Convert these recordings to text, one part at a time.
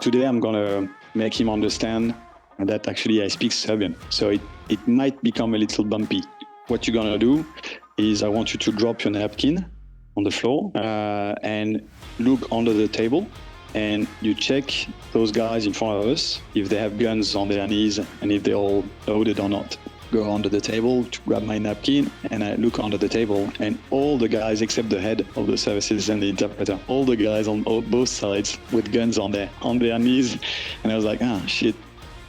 Today, I'm going to make him understand that actually I speak Serbian. So it might become a little bumpy. What you're going to do is I want you to drop your napkin on the floor and look under the table. And you check those guys in front of us, if they have guns on their knees and if they're all loaded or not. Go under the table to grab my napkin, and I look under the table, and all the guys except the head of the services and the interpreter, all the guys on both sides with guns on their knees. And I was like, shit.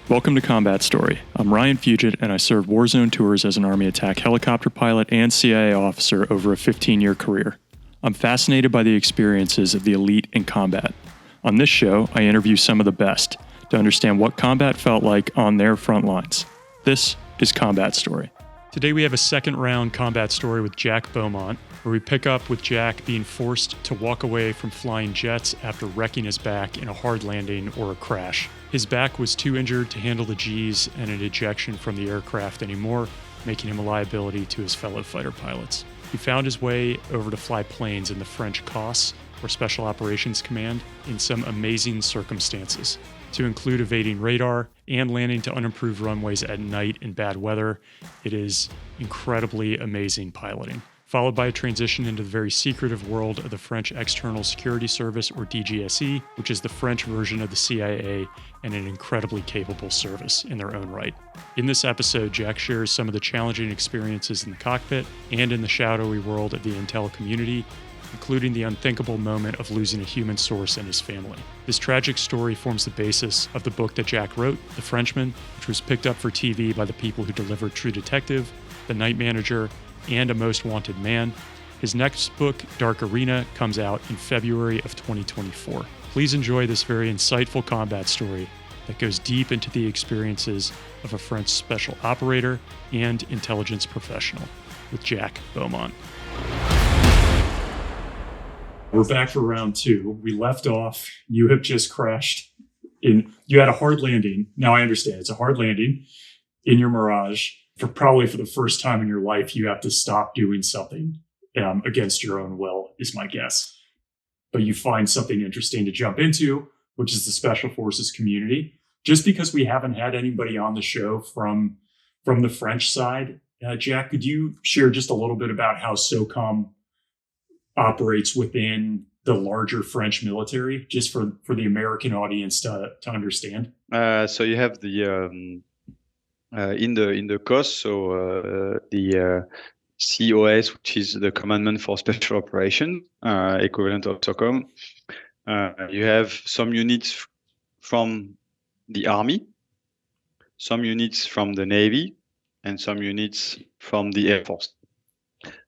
Welcome to Combat Story. I'm Ryan Fugit, and I served Warzone tours as an Army attack helicopter pilot and CIA officer over a 15-year career. I'm fascinated by the experiences of the elite in combat. On this show, I interview some of the best to understand what combat felt like on their front lines. This is Combat Story. Today we have a second round Combat Story with Jack Beaumont, where we pick up with Jack being forced to walk away from flying jets after wrecking his back in a hard landing or a crash. His back was too injured to handle the G's and an ejection from the aircraft anymore, making him a liability to his fellow fighter pilots. He found his way over to fly planes in the French COS, or Special Operations Command, in some amazing circumstances, to include evading radar and landing to unimproved runways at night in bad weather. It is incredibly amazing piloting. Followed by a transition into the very secretive world of the French External Security Service, or DGSE, which is the French version of the CIA and an incredibly capable service in their own right. In this episode, Jack shares some of the challenging experiences in the cockpit and in the shadowy world of the intel community, including the unthinkable moment of losing a human source and his family. This tragic story forms the basis of the book that Jack wrote, The Frenchman, which was picked up for TV by the people who delivered True Detective, The Night Manager, and A Most Wanted Man. His next book, Dark Arena, comes out in February of 2024. Please enjoy this very insightful combat story that goes deep into the experiences of a French special operator and intelligence professional with Jack Beaumont. We're back for round two. We left off. You have just crashed you had a hard landing. Now I understand it's a hard landing in your Mirage. Probably for the first time in your life, you have to stop doing something against your own will, is my guess. But you find something interesting to jump into, which is the Special Forces community. Just because we haven't had anybody on the show from the French side, Jack, could you share just a little bit about how SOCOM operates within the larger French military, just for the American audience to understand? So you have the in the COS, so the COS, which is the Commandment for Special Operations, equivalent of SOCOM. You have some units from the Army, some units from the Navy, and some units from the Air Force.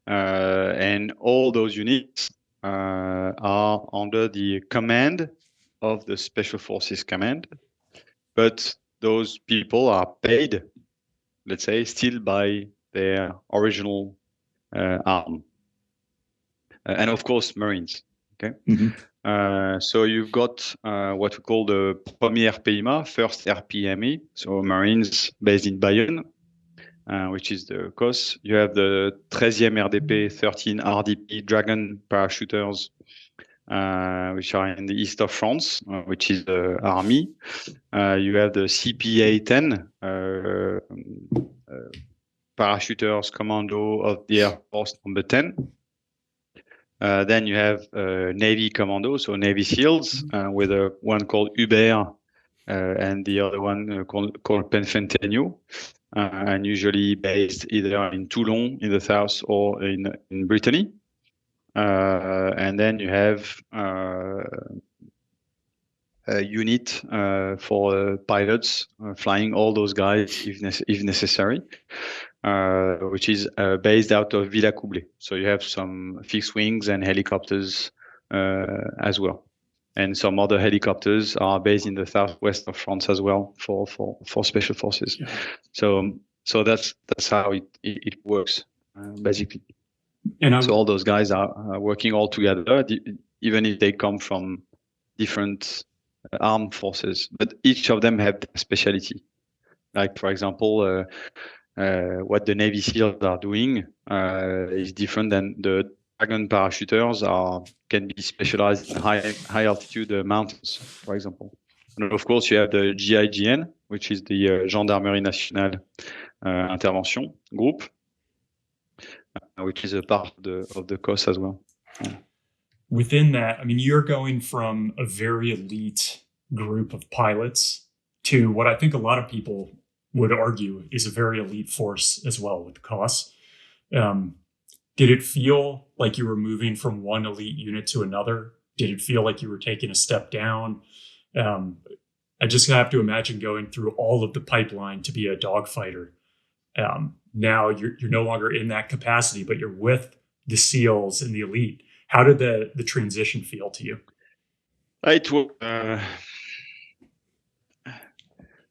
And all those units are under the command of the Special Forces Command, but those people are paid, let's say, still by their original arm. And of course, Marines. Okay. Mm-hmm. So you've got what we call the Premier PMA, first RPME, so Marines based in Bayonne, which is the COS. You have the 13e RDP, 13 RDP Dragon parachuters, which are in the east of France, which is the Army. You have the CPA-10, parachuters commando of the Air Force number 10. Then you have Navy commando, so Navy SEALs, with one called Hubert and the other one called Penfentenio, and usually based either in Toulon in the south or in Brittany. And then you have a unit for pilots flying all those guys if necessary, which is based out of Villacoublay. So you have some fixed wings and helicopters as well. And some other helicopters are based in the southwest of France as well for special forces. Yeah. So that's how it works, basically. And so all those guys are working all together, even if they come from different armed forces. But each of them have their specialty. Like, for example, what the Navy SEALs are doing is different than the Dragon parachuters can be specialized in high altitude mountains, for example. And of course, you have the GIGN, which is the Gendarmerie Nationale Intervention Group, which is a part of the COS as well. Yeah. Within that, I mean, you're going from a very elite group of pilots to what I think a lot of people would argue is a very elite force as well with the COS. Did it feel like you were moving from one elite unit to another? Did it feel like you were taking a step down? I just have to imagine going through all of the pipeline to be a dogfighter. Now you're no longer in that capacity, but you're with the SEALs and the elite. How did the transition feel to you? It was,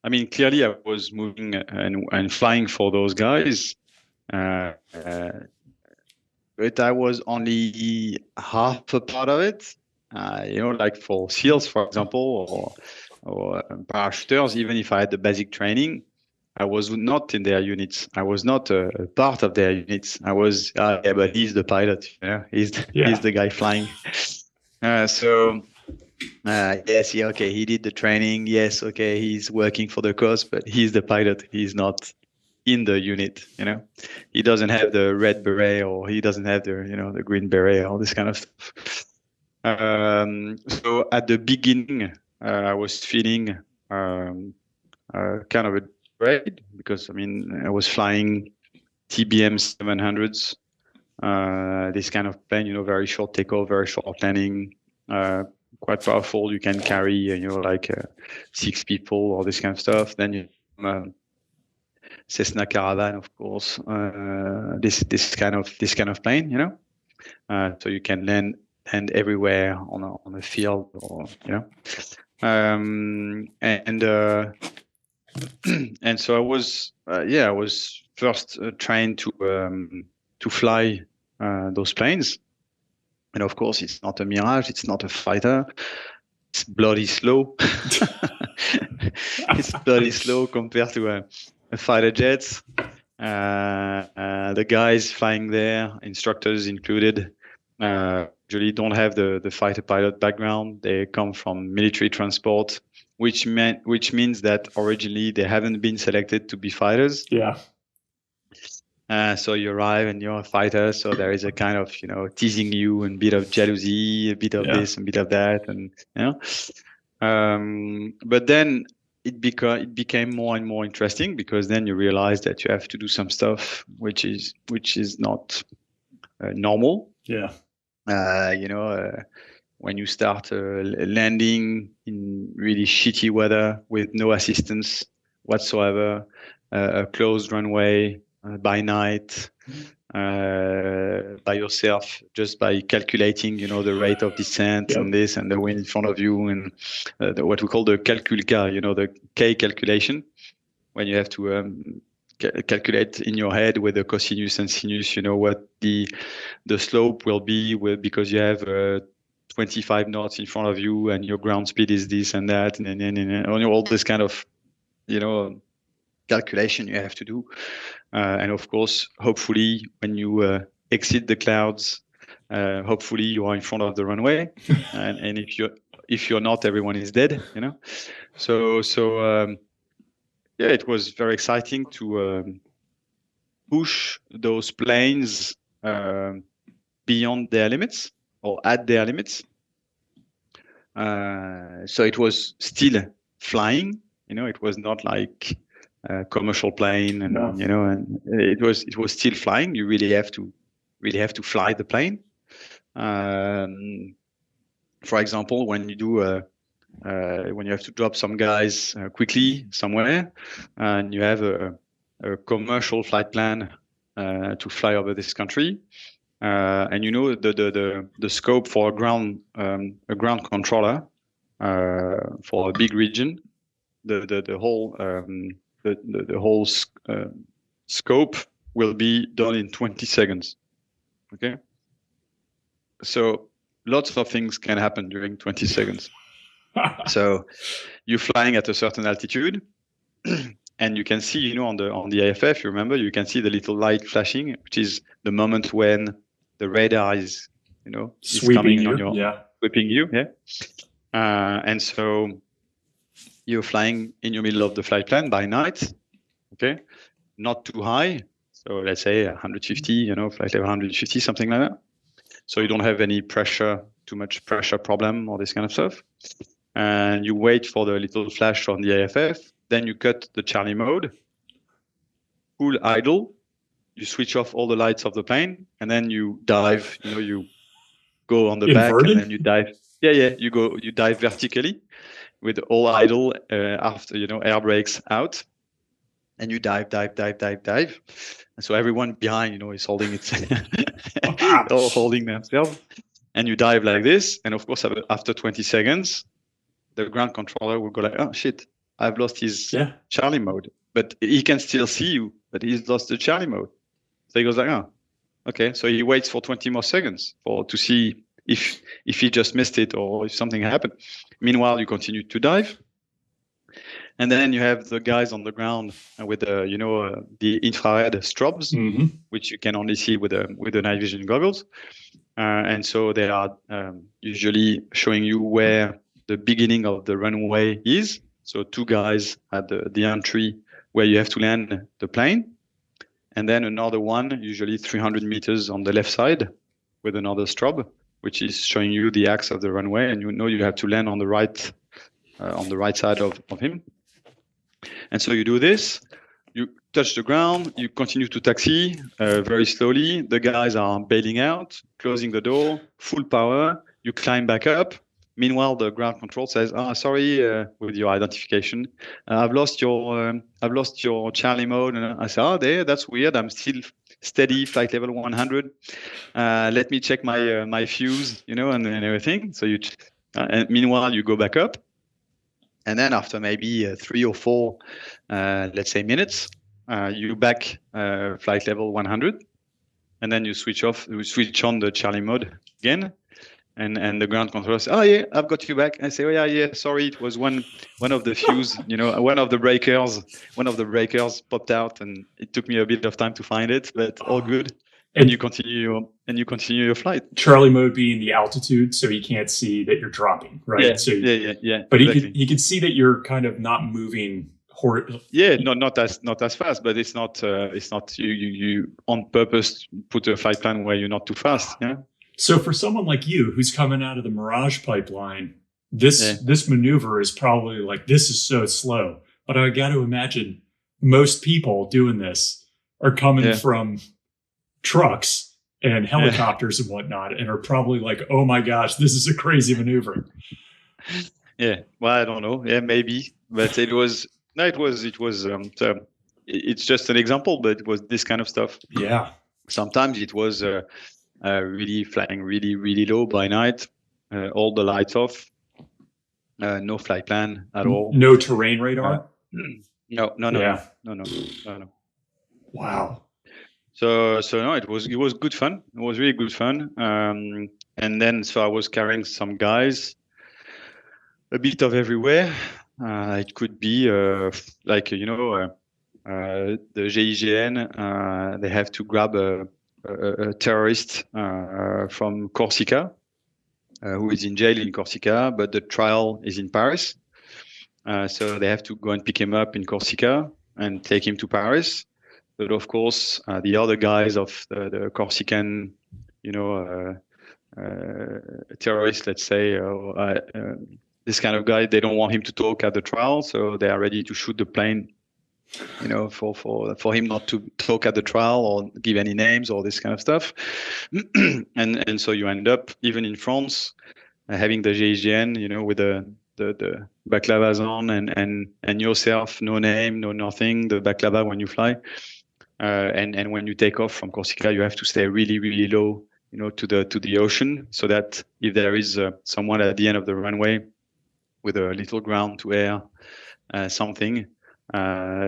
I mean, clearly I was moving and flying for those guys, but I was only half a part of it. Like for SEALs, for example, or parachuters, even if I had the basic training, I was not in their units. I was not a part of their units. I was, yeah, but he's the pilot. He's the guy flying. Yes, yeah, okay, he did the training. Yes, okay, he's working for the COS, but he's the pilot. He's not in the unit. He doesn't have the red beret, or he doesn't have the the green beret, all this kind of stuff. So at the beginning, I was feeling kind of a dread, because I mean I was flying TBM 700s, this kind of plane, very short takeoff, very short landing, quite powerful. You can carry like 6 people, all this kind of stuff. Then Cessna Caravan, of course, this kind of plane, so you can land everywhere on a field, or and so I was I was first trained to fly those planes, and of course it's not a Mirage, it's not a fighter, it's bloody slow. It's bloody slow compared to a fighter jet. The guys flying there, instructors included, usually don't have the fighter pilot background. They come from military transport, which means that originally they haven't been selected to be fighters. Yeah. So you arrive and you're a fighter, so there is a kind of teasing you, and a bit of jealousy, a bit of this, and a bit of that, and but then it became more and more interesting, because then you realize that you have to do some stuff which is not normal. Yeah. When you start landing in really shitty weather with no assistance whatsoever, a closed runway, by night, by yourself, just by calculating, the rate of descent, and this, and the wind in front of you, and what we call the calculka, the K calculation, when you have to calculate in your head with the cosinus and sinus, what the slope will be, because you have 25 knots in front of you, and your ground speed is this and that, and all this kind of, calculation you have to do. And of course, hopefully, when you exit the clouds, hopefully you are in front of the runway, and if you're not, everyone is dead. So it was very exciting to push those planes beyond their limits, or at their limits. So it was still flying. It was not like a commercial plane, and and it was still flying. You really have to fly the plane. For example, when you do when you have to drop some guys quickly somewhere, and you have a commercial flight plan to fly over this country, and the scope for a ground controller for a big region, the whole scope will be done in 20 seconds. Okay, so lots of things can happen during 20 seconds. So you're flying at a certain altitude, and you can see, on the AFF, you remember, you can see the little light flashing, which is the moment when the radar is, sweeping is coming you, on your, sweeping you, and so you're flying in your middle of the flight plan by night, okay, not too high. So let's say 150, flight level 150, something like that. So you don't have any pressure, too much pressure problem or this kind of stuff. And you wait for the little flash on the AFF. Then you cut the Charlie mode, full idle. You switch off all the lights of the plane, and then you dive. You go on the back, and then you dive. You dive vertically with all idle after air brakes out, and you dive. And so everyone behind, is holding it, all holding themselves, and you dive like this. And of course, after 20 seconds, the ground controller will go like, "Oh shit, I've lost his Charlie mode," but he can still see you, but he's lost the Charlie mode. So he goes like, "Oh, okay." So he waits for 20 more seconds to see if he just missed it or if something happened. Meanwhile, you continue to dive. And then you have the guys on the ground with the infrared strobes, which you can only see with the night vision goggles. And so they are usually showing you where the beginning of the runway is. So two guys at the entry where you have to land the plane. And then another one, usually 300 meters on the left side with another strobe, which is showing you the axis of the runway. And you have to land on the right side of him. And so you do this, you touch the ground, you continue to taxi very slowly. The guys are bailing out, closing the door, full power. You climb back up. Meanwhile, the ground control says, sorry, with your identification, I've lost your Charlie mode. And I say, that's weird. I'm still steady, flight level 100. Let me check my fuse, and everything. So and meanwhile, you go back up. And then after maybe 3 or 4, let's say minutes, you back flight level 100. And then you switch on the Charlie mode again. And the ground controller says, I've got you back. I say, sorry, it was one of the fuse, one of the breakers popped out, and it took me a bit of time to find it, but all good. And you continue your flight. Charlie mode being the altitude, so he can't see that you're dropping, right? Yeah. But exactly. he can see that you're kind of not moving. Not as fast, but it's not you on purpose put a flight plan where you're not too fast. Yeah. So for someone like you who's coming out of the Mirage pipeline, this maneuver is probably like, this is so slow. But I got to imagine most people doing this are coming from trucks and helicopters and whatnot, and are probably like, oh my gosh, this is a crazy maneuver. Yeah. Well, I don't know. Yeah, maybe. But it's just an example, but it was this kind of stuff. Yeah. Sometimes it was really flying really, really low by night, all the lights off, no flight plan at all. No terrain radar? No. Wow. So no, it was good fun. It was really good fun. And then so I was carrying some guys a bit of everywhere. It could be the GIGN. They have to grab a terrorist from Corsica who is in jail in Corsica, but the trial is in Paris. So they have to go and pick him up in Corsica and take him to Paris. But of course, the other guys of the Corsican, terrorists, let's say, this kind of guy, they don't want him to talk at the trial, so they are ready to shoot the plane, for him not to talk at the trial or give any names or this kind of stuff. and so you end up, even in France, having the GIGN, with the baklavas on and yourself, no name, no nothing, the baklava when you fly. And when you take off from Corsica, you have to stay really, really low, to the ocean, so that if there is someone at the end of the runway with a little ground to air something,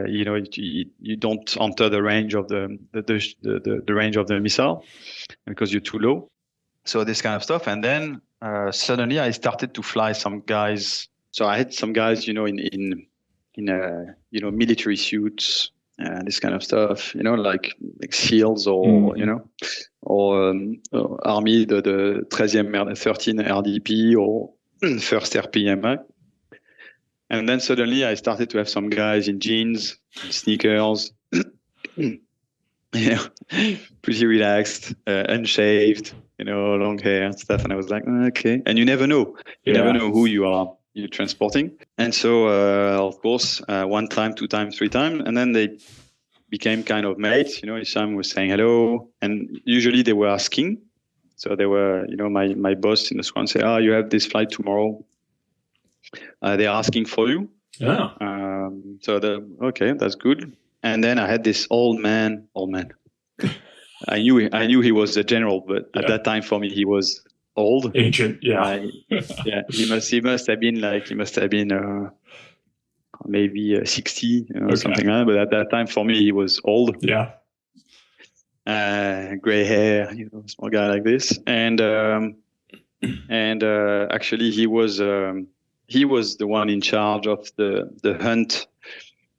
you don't enter the range of the range of the missile because you're too low. So this kind of stuff. And then suddenly I started to fly some guys. So I had some guys, in military suits, this kind of stuff, like SEALs or Army, the 13 RDP or 1st RPMA. And then suddenly I started to have some guys in jeans, sneakers, pretty relaxed, unshaved, long hair and stuff. And I was like, okay. And you never know. You never know who you're transporting. And so, of course, 1 time, 2 times, 3 times. And then they became kind of mates. Isham was saying hello. And usually they were asking. So they were, my boss in the squad say, you have this flight tomorrow. They're asking for you. Yeah. Okay, that's good. And then I had this old man. I knew he was a general, but at that time for me he was old, ancient. Yeah, he must have been maybe 60, something like that. But at that time for me he was old. Yeah, gray hair, small guy like this, and actually he was the one in charge of the hunt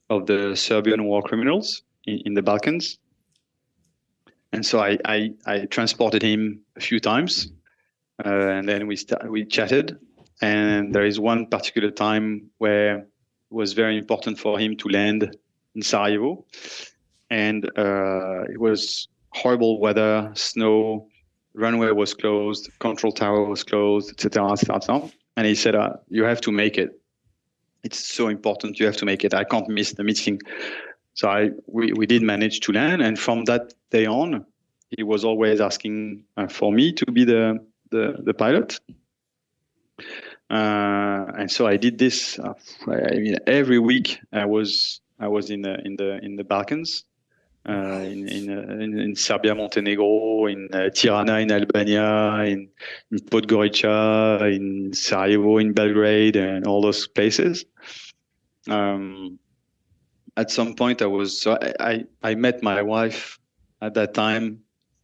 of the Serbian war criminals in the Balkans. And so I transported him a few times, and then we chatted. And there is one particular time where it was very important for him to land in Sarajevo, and it was horrible weather, snow, runway was closed, control tower was closed, etc., etc. And he said, "You have to make it. It's so important. You have to make it. I can't miss the meeting." So we did manage to land, and from that day on, he was always asking for me to be the pilot. And so I did this. Every week I was in the Balkans, in Serbia, Montenegro, in Tirana, in Albania, in Podgorica, in Sarajevo, in Belgrade, and all those places. At some point, I met my wife at that time.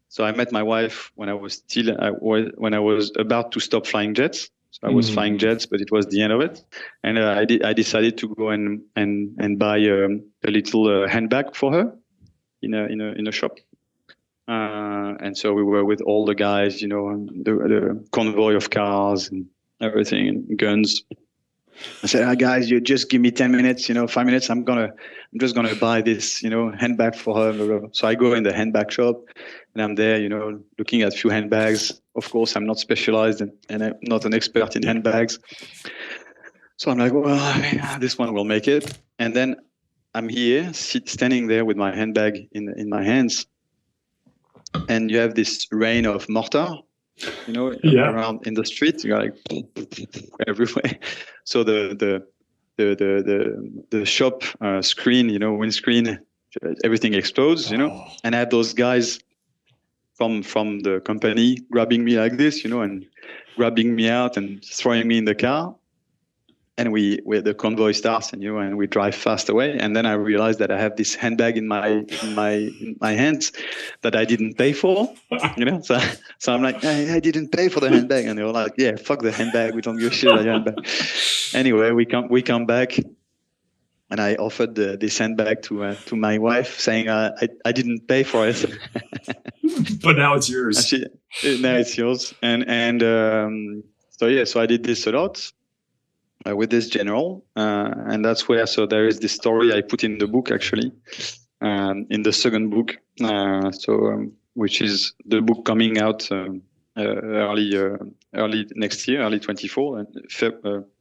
So I met my wife when I was about to stop flying jets. So I was flying jets, but it was the end of it. And I decided to go and buy a little handbag for her in a shop. And so we were with all the guys, the convoy of cars and everything, and guns. I said, guys, you just give me 10 minutes, 5 minutes. I'm just gonna buy this, handbag for her. Blah, blah, blah. So I go in the handbag shop, and I'm there, looking at a few handbags. Of course, I'm not specialized and I'm not an expert in handbags. So I'm like, well, this one will make it. And then I'm here, standing there with my handbag in my hands, and you have this rain of mortar. Around in the street, you're like everywhere. So the shop screen, windscreen, everything explodes, And I had those guys from the company grabbing me like this, and grabbing me out and throwing me in the car. And the convoy starts, and we drive fast away. And then I realized that I have this handbag in my hands that I didn't pay for, So I'm like, I didn't pay for the handbag, and they were like, yeah, fuck the handbag, we don't give a shit about your handbag. Anyway, we come back, and I offered this handbag to my wife, saying I didn't pay for it, but now it's yours. Now it's yours, so I did this a lot. With this general, and that's where. So there is this story I put in the book, actually, in the second book. Which is the book coming out early next year, early 24,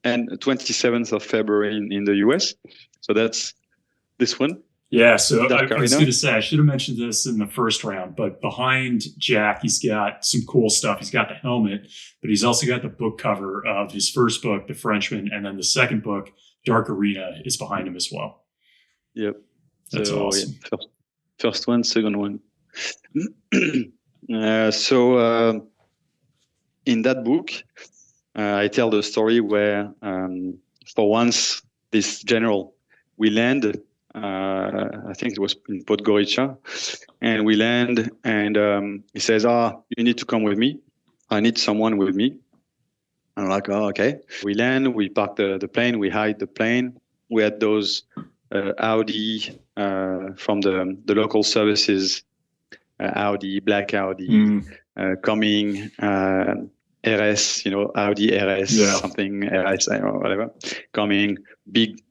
and 27th of February in the US. So that's this one. Yeah, so I was going to say, I should have mentioned this in the first round, but behind Jack, he's got some cool stuff. He's got the helmet, but he's also got the book cover of his first book, The Frenchman, and then the second book, Dark Arena, is behind him as well. Yep. That's awesome. Yeah, first one, second one. In that book, I tell the story where, for once, this general, we landed. I think it was in Podgorica, and we land, and he says, you need to come with me. I need someone with me. I'm like, okay. We land, we park the plane, we hide the plane. We had those Audi from the local services, Audi, black Audi, coming, RS, Audi RS, something RS or whatever, coming, big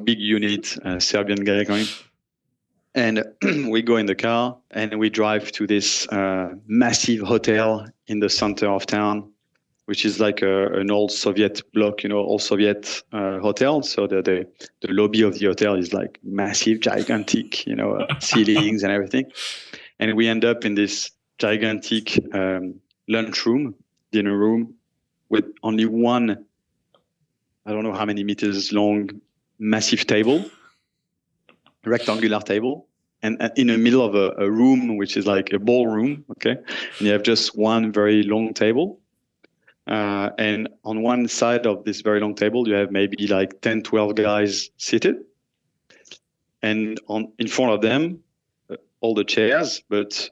unit, Serbian guy coming. And we go in the car and we drive to this massive hotel in the center of town, which is like an old Soviet block, old Soviet hotel. So the lobby of the hotel is like massive, gigantic, ceilings and everything. And we end up in this gigantic lunchroom, dinner room, with only one, I don't know how many meters long, massive table, rectangular table, and in the middle of a room, which is like a ballroom, okay? And you have just one very long table. And on one side of this very long table, you have maybe like 10, 12 guys seated. And in front of them, all the chairs, but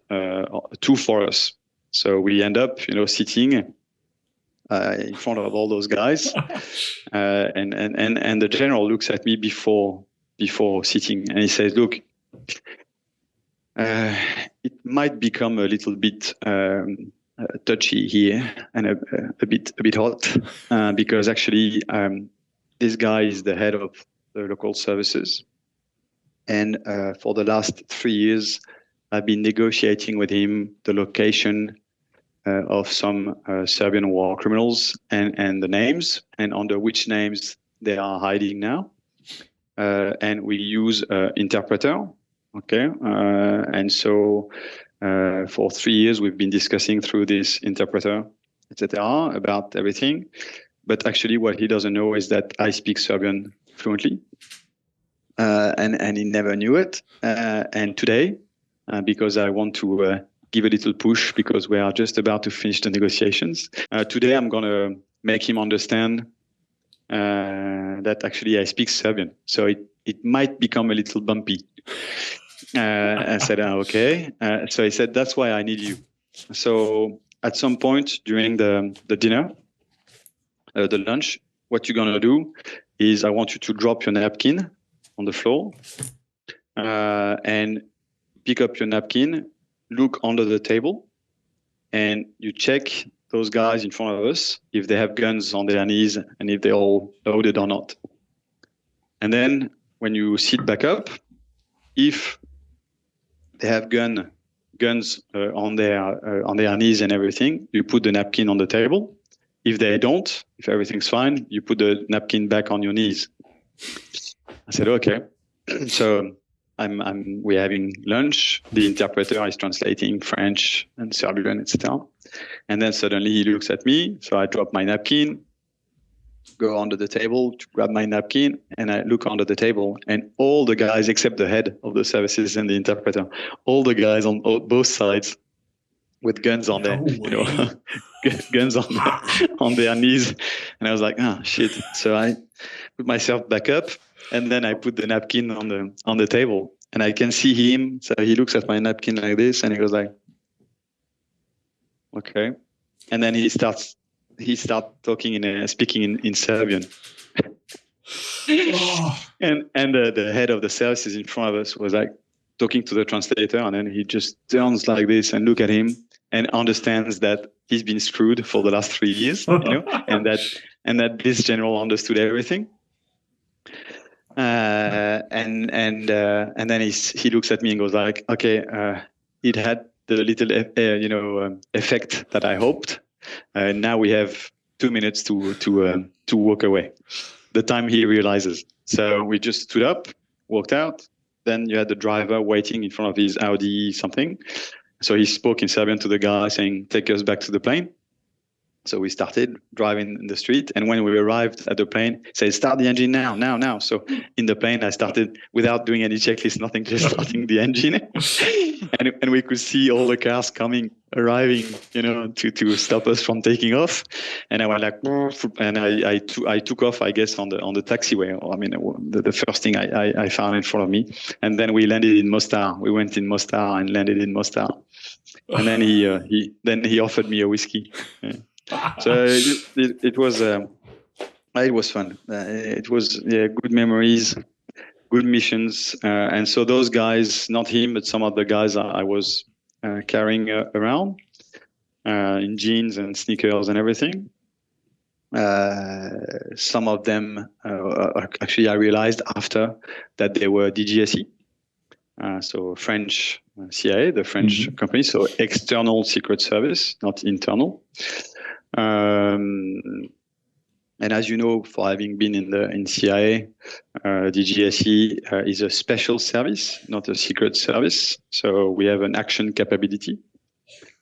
2 for us. So we end up, sitting in front of all those guys. And the general looks at me before sitting, and he says, look, it might become a little bit touchy here and a bit hot because actually this guy is the head of the local services, and for the last 3 years I've been negotiating with him the location of some Serbian war criminals and the names and under which names they are hiding now, and we use interpreter. Okay, and so for 3 years we've been discussing through this interpreter, etc., about everything. But actually, what he doesn't know is that I speak Serbian fluently, and he never knew it. And today, because I want to give a little push, because we are just about to finish the negotiations. Today, I'm gonna make him understand that actually I speak Serbian, so it might become a little bumpy. I said, okay. So he said, that's why I need you. So at some point during the dinner, the lunch, what you're going to do is I want you to drop your napkin on the floor and pick up your napkin, look under the table, and you check those guys in front of us if they have guns on their knees and if they're all loaded or not. And then when you sit back up, if they have guns on their knees and everything, you put the napkin on the table. If they don't, if everything's fine, you put the napkin back on your knees. I said, okay. So we're having lunch. The interpreter is translating French and Serbian, etc. And then suddenly he looks at me. So I drop my napkin, go under the table to grab my napkin, and I look under the table, and all the guys except the head of the services and the interpreter, all the guys on both sides with guns on their, guns on their knees. And I was like, shit. So I put myself back up, and then I put the napkin on the table, and I can see him. So he looks at my napkin like this, and he goes like, okay. And then he starts talking speaking in Serbian. And the head of the services in front of us was like talking to the translator, and then he just turns like this and look at him and understands that he's been screwed for the last 3 years, and that this general understood everything. And then he looks at me and goes like, okay, it had the little effect that I hoped. Now we have 2 minutes to walk away. The time he realizes. So we just stood up, walked out. Then you had the driver waiting in front of his Audi something. So he spoke in Serbian to the guy saying, take us back to the plane. So we started driving in the street. And when we arrived at the plane, he said, start the engine now. So in the plane, I started without doing any checklist, nothing, just starting the engine. and we could see all the cars arriving, to stop us from taking off. And I went like, and I took off, I guess, on the taxiway. I mean, the first thing I found in front of me. And then we landed in Mostar. We went in Mostar and landed in Mostar. And then he offered me a whiskey. Yeah. So it was fun. It was good memories, good missions, and so those guys, not him, but some of the guys I was carrying around. in jeans and sneakers and everything. Some of them, actually, I realized after that they were DGSE. So French CIA, the French company, so external secret service, not internal. And as you know, for having been in CIA, DGSE is a special service, not a secret service. So we have an action capability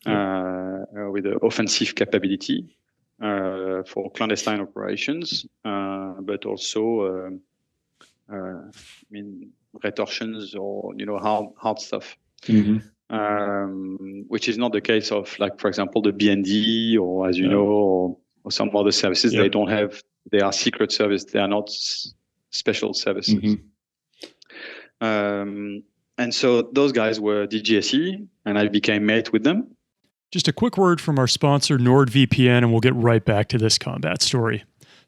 with an offensive capability for clandestine operations, but also, retortions or hard stuff. Which is not the case of, like, for example, the BND or, as you know, or some other services. They don't have. They are secret service. They are not special services. And so those guys were DGSE, and I became mate with them. Just a quick word from our sponsor, NordVPN, and we'll get right back to this combat story.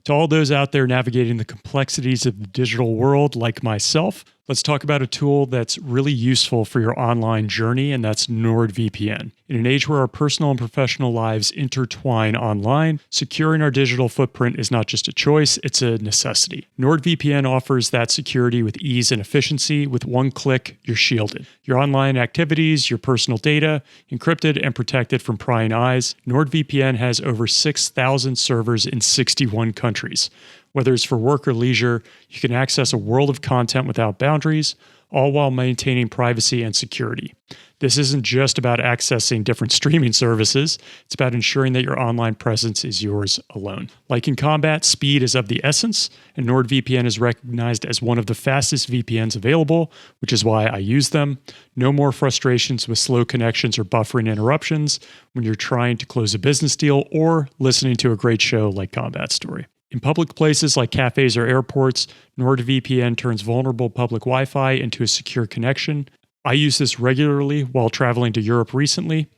To all those out there navigating the complexities of the digital world, like myself, let's talk about a tool that's really useful for your online journey, and that's NordVPN. In an age where our personal and professional lives intertwine online, securing our digital footprint is not just a choice, it's a necessity. NordVPN offers that security with ease and efficiency. With one click, you're shielded. Your online activities, your personal data, encrypted and protected from prying eyes. NordVPN has over 6,000 servers in 61 countries. Whether it's for work or leisure, you can access a world of content without boundaries, all while maintaining privacy and security. This isn't just about accessing different streaming services, it's about ensuring that your online presence is yours alone. Like in combat, speed is of the essence, and NordVPN is recognized as one of the fastest VPNs available, which is why I use them. No more frustrations with slow connections or buffering interruptions when you're trying to close a business deal or listening to a great show like Combat Story. In public places like cafes or airports, NordVPN turns vulnerable public Wi-Fi into a secure connection. I use this regularly while traveling to Europe recently,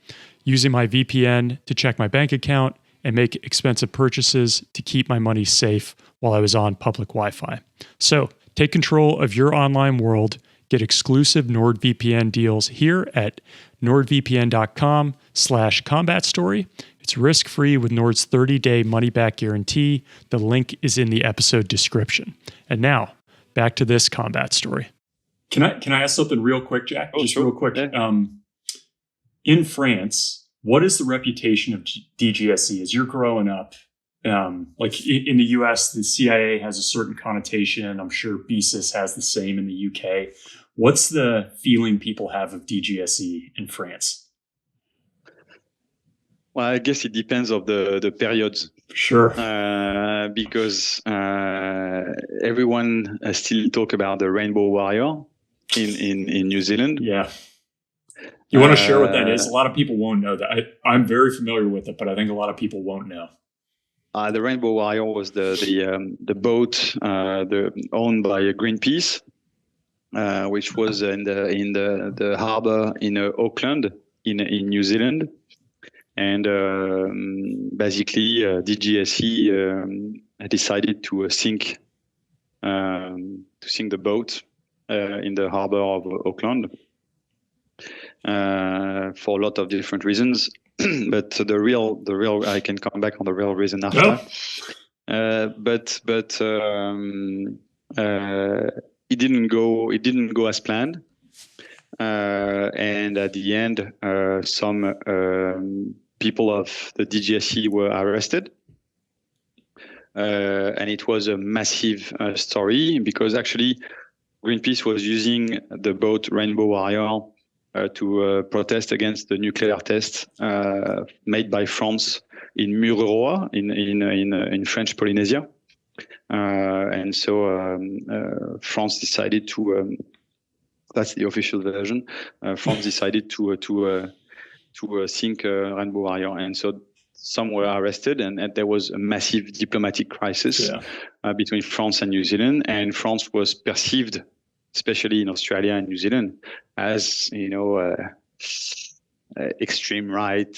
using my VPN to check my bank account and make expensive purchases to keep my money safe while I was on public Wi-Fi. So, take control of your online world. Get exclusive NordVPN deals here at nordvpn.com/combatstory. It's risk-free with Nord's 30-day money-back guarantee. The link is in the episode description. And now, back to this combat story. Can I ask something real quick, Jack? Oh, just sure. real quick. Yeah. In France, what is the reputation of DGSE as you're growing up? Like in the US, the CIA has a certain connotation. I'm sure BSIS has the same in the UK. What's the feeling people have of DGSE in France? Well, I guess it depends of the periods. Sure. Because everyone still talk about the Rainbow Warrior in New Zealand. Yeah. You want to share what that is? A lot of people won't know that. I'm very familiar with it, but I think a lot of people won't know. The Rainbow Warrior was the boat owned by Greenpeace, which was in the harbor in Auckland in New Zealand. And basically, DGSE decided to sink the boat in the harbor of Auckland for a lot of different reasons. But the real I can come back on the real reason after. But it didn't go as planned. And at the end, some people of the DGSE were arrested. And it was a massive story because actually Greenpeace was using the boat Rainbow Warrior to protest against the nuclear test made by France in Mururoa in French Polynesia. And so France decided to that's the official version. France decided to sink Rainbow Warrior, and so some were arrested, and there was a massive diplomatic crisis between France and New Zealand. And France was perceived, especially in Australia and New Zealand, as extreme right,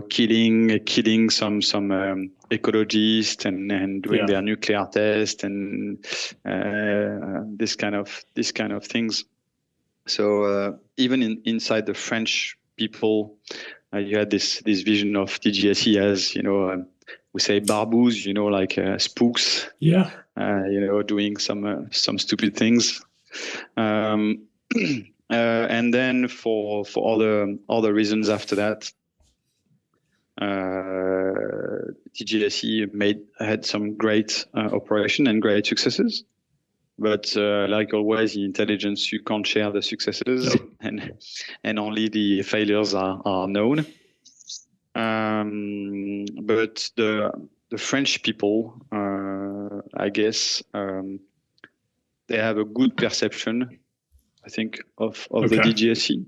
killing some ecologists and doing their nuclear test and this kind of things. So even inside the French people, you had this vision of DGSE as, we say barboos, like spooks, Yeah. doing some stupid things. And then for other reasons after that, DGSE had some great operation and great successes. But like always, in intelligence, you can't share the successes, and only the failures are known. But the French people, I guess, they have a good perception, I think, of the DGSE.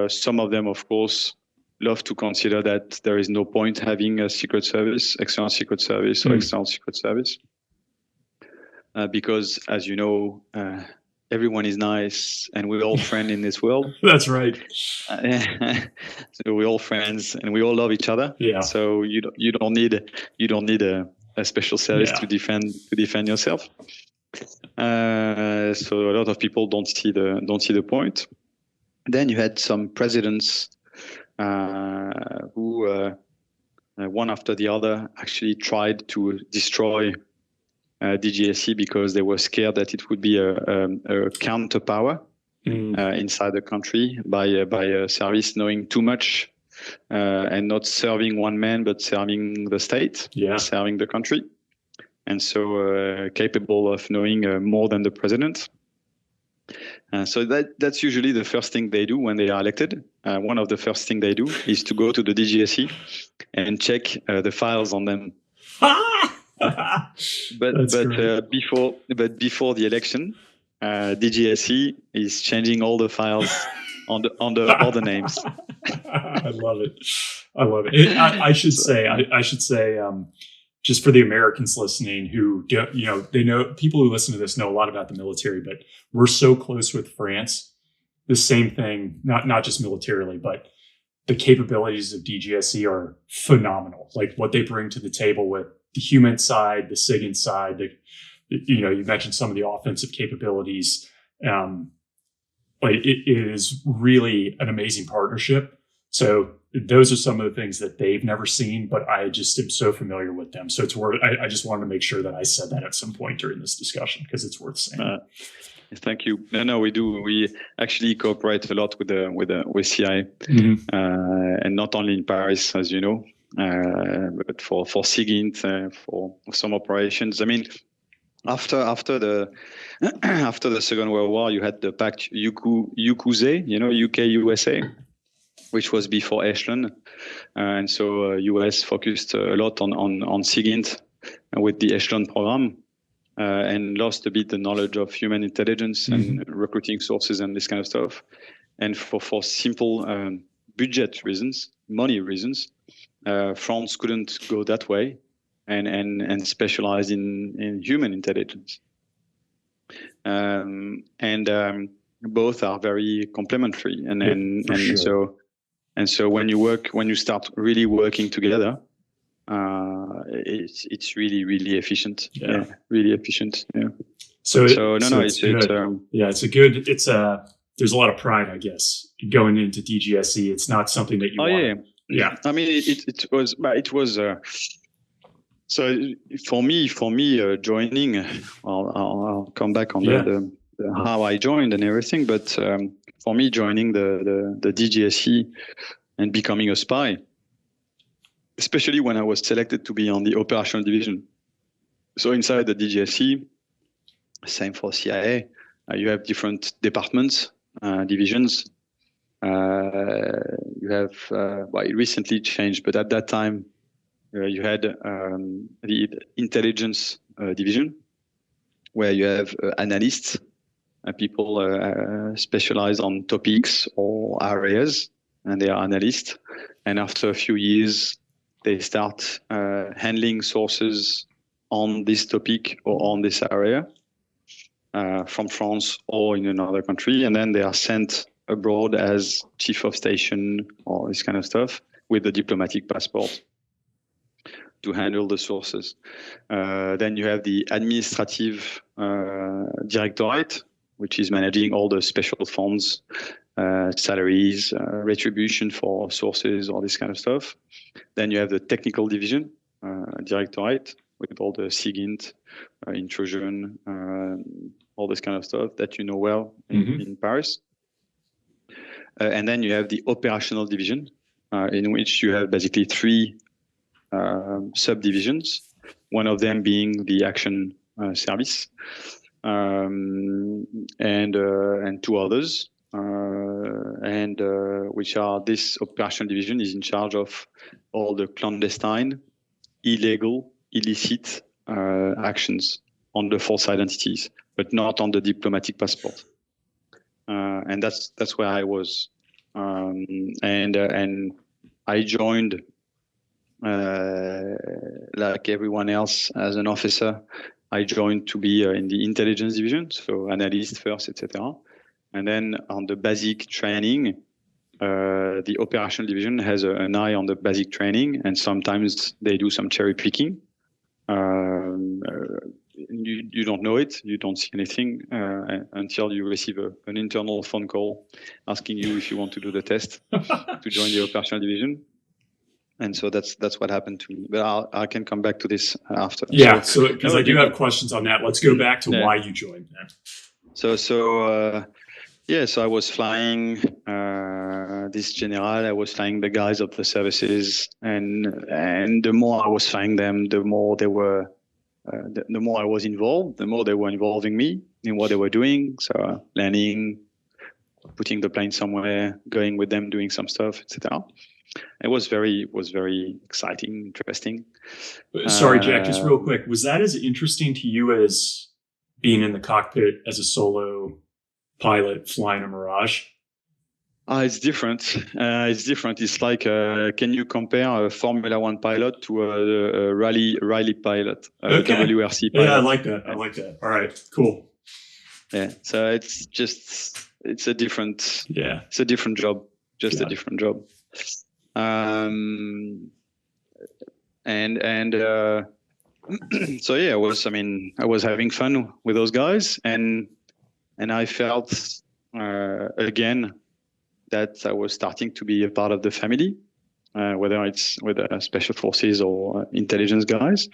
Some of them, of course, love to consider that there is no point having a secret service, external secret service, or external secret service, because, as you know, everyone is nice, and we're all friends in this world. That's right. So we're all friends, and we all love each other. Yeah. So you don't need a special service to defend yourself. So a lot of people don't see the point. Then you had some presidents who, one after the other, actually tried to destroy DGSE because they were scared that it would be a counter power inside the country by a service knowing too much and not serving one man but serving the state, serving the country, and so capable of knowing more than the president. So that's usually the first thing they do when they are elected. One of the first things they do is to go to the DGSE and check the files on them. But before the election, DGSE is changing all the files under all the names. I love it. I should say, just for the Americans listening who they know, people who listen to this know a lot about the military, but we're so close with France. The same thing, not just militarily, but the capabilities of DGSE are phenomenal. Like what they bring to the table with the human side, the SIGINT side, you mentioned some of the offensive capabilities. It is really an amazing partnership. So those are some of the things that they've never seen, but I just am so familiar with them. So it's worth. I just wanted to make sure that I said that at some point during this discussion because it's worth saying. Thank you. No, we do. We actually cooperate a lot with CIA, and not only in Paris, as you know, but for SIGINT, for some operations. I mean, after the Second World War, you had the Pact UQZ, UK USA, which was before Echelon, and so US focused a lot on SIGINT with the Echelon program. And lost a bit the knowledge of human intelligence and recruiting sources and this kind of stuff. And for simple budget reasons, money reasons, France couldn't go that way and specialize in human intelligence. Both are very complementary. So when you start really working together, it's really, really efficient. Yeah, really efficient. Yeah. There's a lot of pride, I guess, going into DGSE. It's not something that you want. Yeah. I mean, it was. So for me, joining, I'll come back on the how I joined and everything. But for me, joining the DGSE and becoming a spy, especially when I was selected to be on the operational division. So inside the DGSE, same for CIA, you have different departments, divisions. You have, it recently changed, but at that time, you had the intelligence division, where you have analysts, people specialize on topics or areas, and they are analysts. And after a few years, they start handling sources on this topic or on this area from France or in another country. And then they are sent abroad as chief of station or this kind of stuff with a diplomatic passport to handle the sources. Then you have the administrative directorate, which is managing all the special funds, salaries, retribution for sources, all this kind of stuff. Then you have the technical division, directorate, with all the SIGINT, intrusion, all this kind of stuff that you know well in Paris. And then you have the operational division, in which you have basically three subdivisions, one of them being the action service, and two others, which are, this operational division is in charge of all the clandestine, illegal, illicit actions on the false identities, but not on the diplomatic passport. And that's where I was, and I joined like everyone else as an officer. I joined to be in the intelligence division, so analyst first, etc. And then on the basic training, the operational division has an eye on the basic training, and sometimes they do some cherry picking. You don't know it, you don't see anything until you receive an internal phone call asking you if you want to do the test to join the operational division. And so that's what happened to me. But I can come back to this after. Yeah, so because I do have questions on that. Let's go back to why you joined that. So I was flying this general. I was flying the guys of the services, and the more I was flying them, the more they were, the more I was involved, the more they were involving me in what they were doing. So landing, putting the plane somewhere, going with them, doing some stuff, etc. It was very exciting, interesting. Sorry, Jack, just real quick. Was that as interesting to you as being in the cockpit as a solo pilot flying a Mirage? It's different. It's like, can you compare a Formula One pilot to a rally pilot, WRC pilot? Yeah, I like that. All right, cool. Yeah, so it's a different job, a different job. So yeah, I was having fun with those guys, and I felt again that I was starting to be a part of the family, whether it's with special forces or intelligence guys,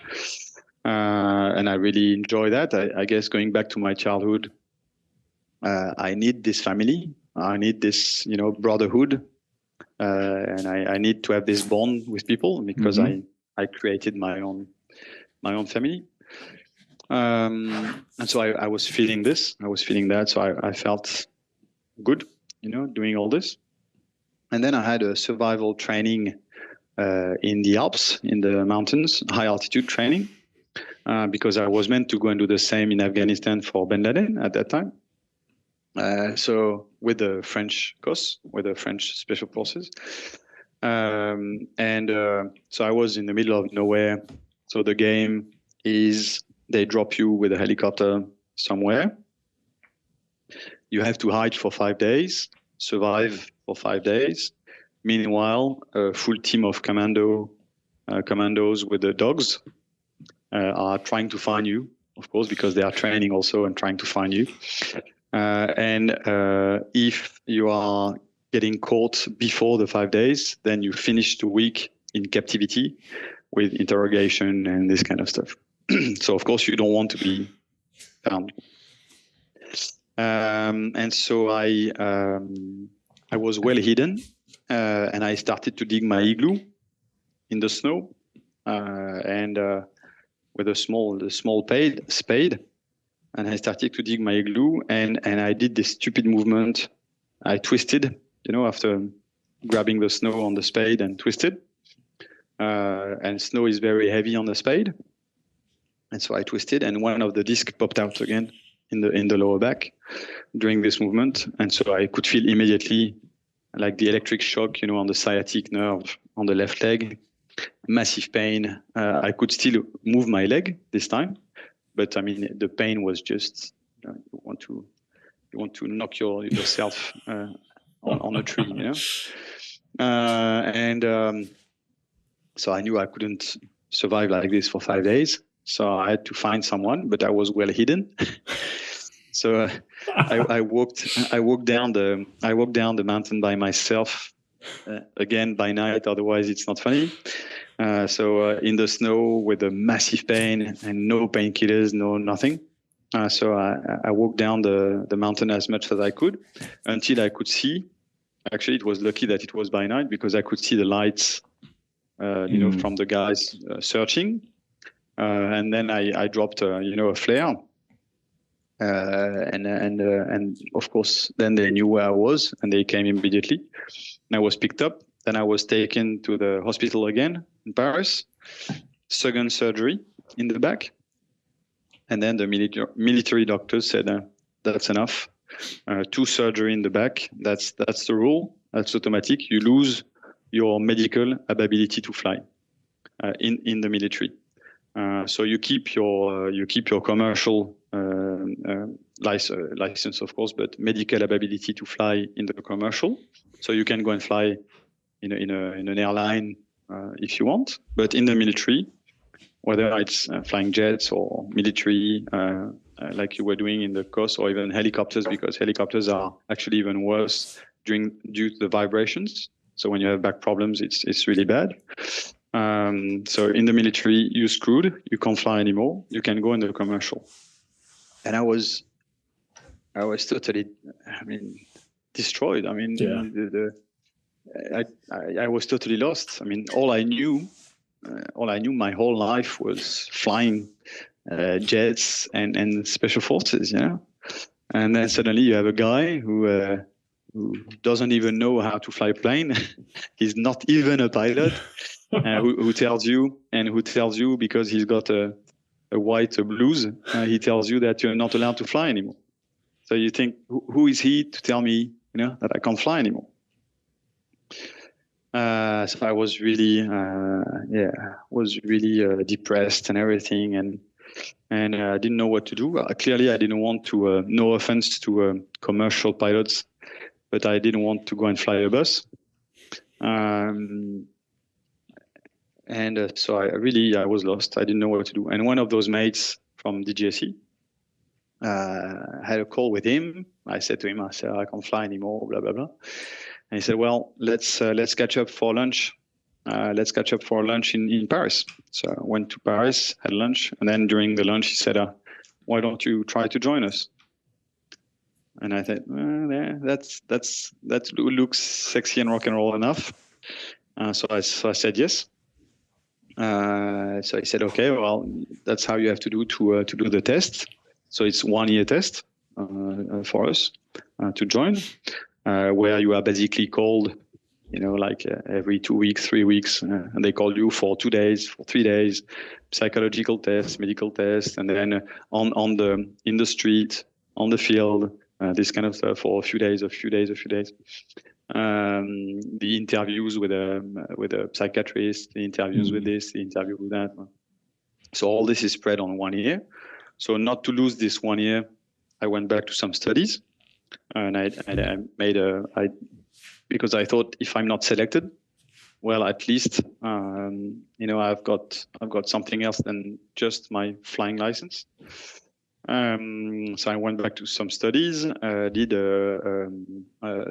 and I really enjoy that. I guess going back to my childhood, I need this family, I need this brotherhood. And I need to have this bond with people because I created my own family. And so I was feeling this, I was feeling that. So I felt good, doing all this. And then I had a survival training in the Alps, in the mountains, high altitude training, because I was meant to go and do the same in Afghanistan for Bin Laden at that time. So with the French COS, with the French Special Forces. So I was in the middle of nowhere. So the game is they drop you with a helicopter somewhere. You have to hide for 5 days, survive for 5 days. Meanwhile, a full team of commandos with the dogs are trying to find you, of course, because they are training also and trying to find you. If you are getting caught before the 5 days, then you finish the week in captivity with interrogation and this kind of stuff. So of course you don't want to be found. And so I was well hidden, and I started to dig my igloo in the snow, with a small spade. And I started to dig my igloo, and I did this stupid movement. I twisted, after grabbing the snow on the spade and twisted. And snow is very heavy on the spade. And so I twisted, and one of the discs popped out again in the lower back during this movement. And so I could feel immediately like the electric shock, on the sciatic nerve on the left leg, massive pain. I could still move my leg this time. But the pain was just you want to knock yourself on a tree, so I knew I couldn't survive like this for 5 days. So I had to find someone, but I was well hidden. So I walked down the mountain by myself, again by night. Otherwise, it's not funny. So in the snow with a massive pain and no painkillers, no nothing. So I walked down the mountain as much as I could until I could see. Actually, it was lucky that it was by night because I could see the lights, from the guys searching. And then I dropped, a flare. And of course, then they knew where I was and they came immediately. And I was picked up. Then I was taken to the hospital again in Paris, second surgery in the back. And then the military doctors said, that's enough. 2 surgery in the back. That's the rule. That's automatic. You lose your medical ability to fly in the military. So you keep your commercial license, of course, but medical ability to fly in the commercial. So you can go and fly in an airline if you want. But in the military, whether it's flying jets or military, like you were doing in the COS, or even helicopters, because helicopters are actually even worse due to the vibrations. So when you have back problems, it's really bad. So in the military, you're screwed. You can't fly anymore. You can go in the commercial. And I was totally, destroyed. I was totally lost. All I knew my whole life was flying jets and special forces, And then suddenly you have a guy who doesn't even know how to fly a plane. He's not even a pilot. Who tells you because he's got a white blues, he tells you that you're not allowed to fly anymore. So you think, who is he to tell me, that I can't fly anymore? So I was really, depressed and everything, and I didn't know what to do. Clearly, I didn't want to. No offense to commercial pilots, but I didn't want to go and fly a bus. And so I was lost. I didn't know what to do. And one of those mates from DGSE had a call with him. I said to him, I can't fly anymore, blah, blah, blah. And he said, well, let's catch up for lunch. Let's catch up for lunch in Paris. So I went to Paris, had lunch. And then during the lunch, he said, why don't you try to join us? And I thought, that looks sexy and rock and roll enough. So I said yes. So he said, okay, well, that's how you have to do to do the test. So it's 1 year test for us to join, where you are basically called, every 2 weeks, 3 weeks, and they call you for 2 days, for 3 days, psychological tests, medical tests, and then in the street, on the field, this kind of stuff for a few days. The interviews with a psychiatrist, the interviews with this, the interview with that. So all this is spread on 1 year. So not to lose this 1 year, I went back to some studies, and I because I thought if I'm not selected, well, at least I've got something else than just my flying license. So I went back to some studies, did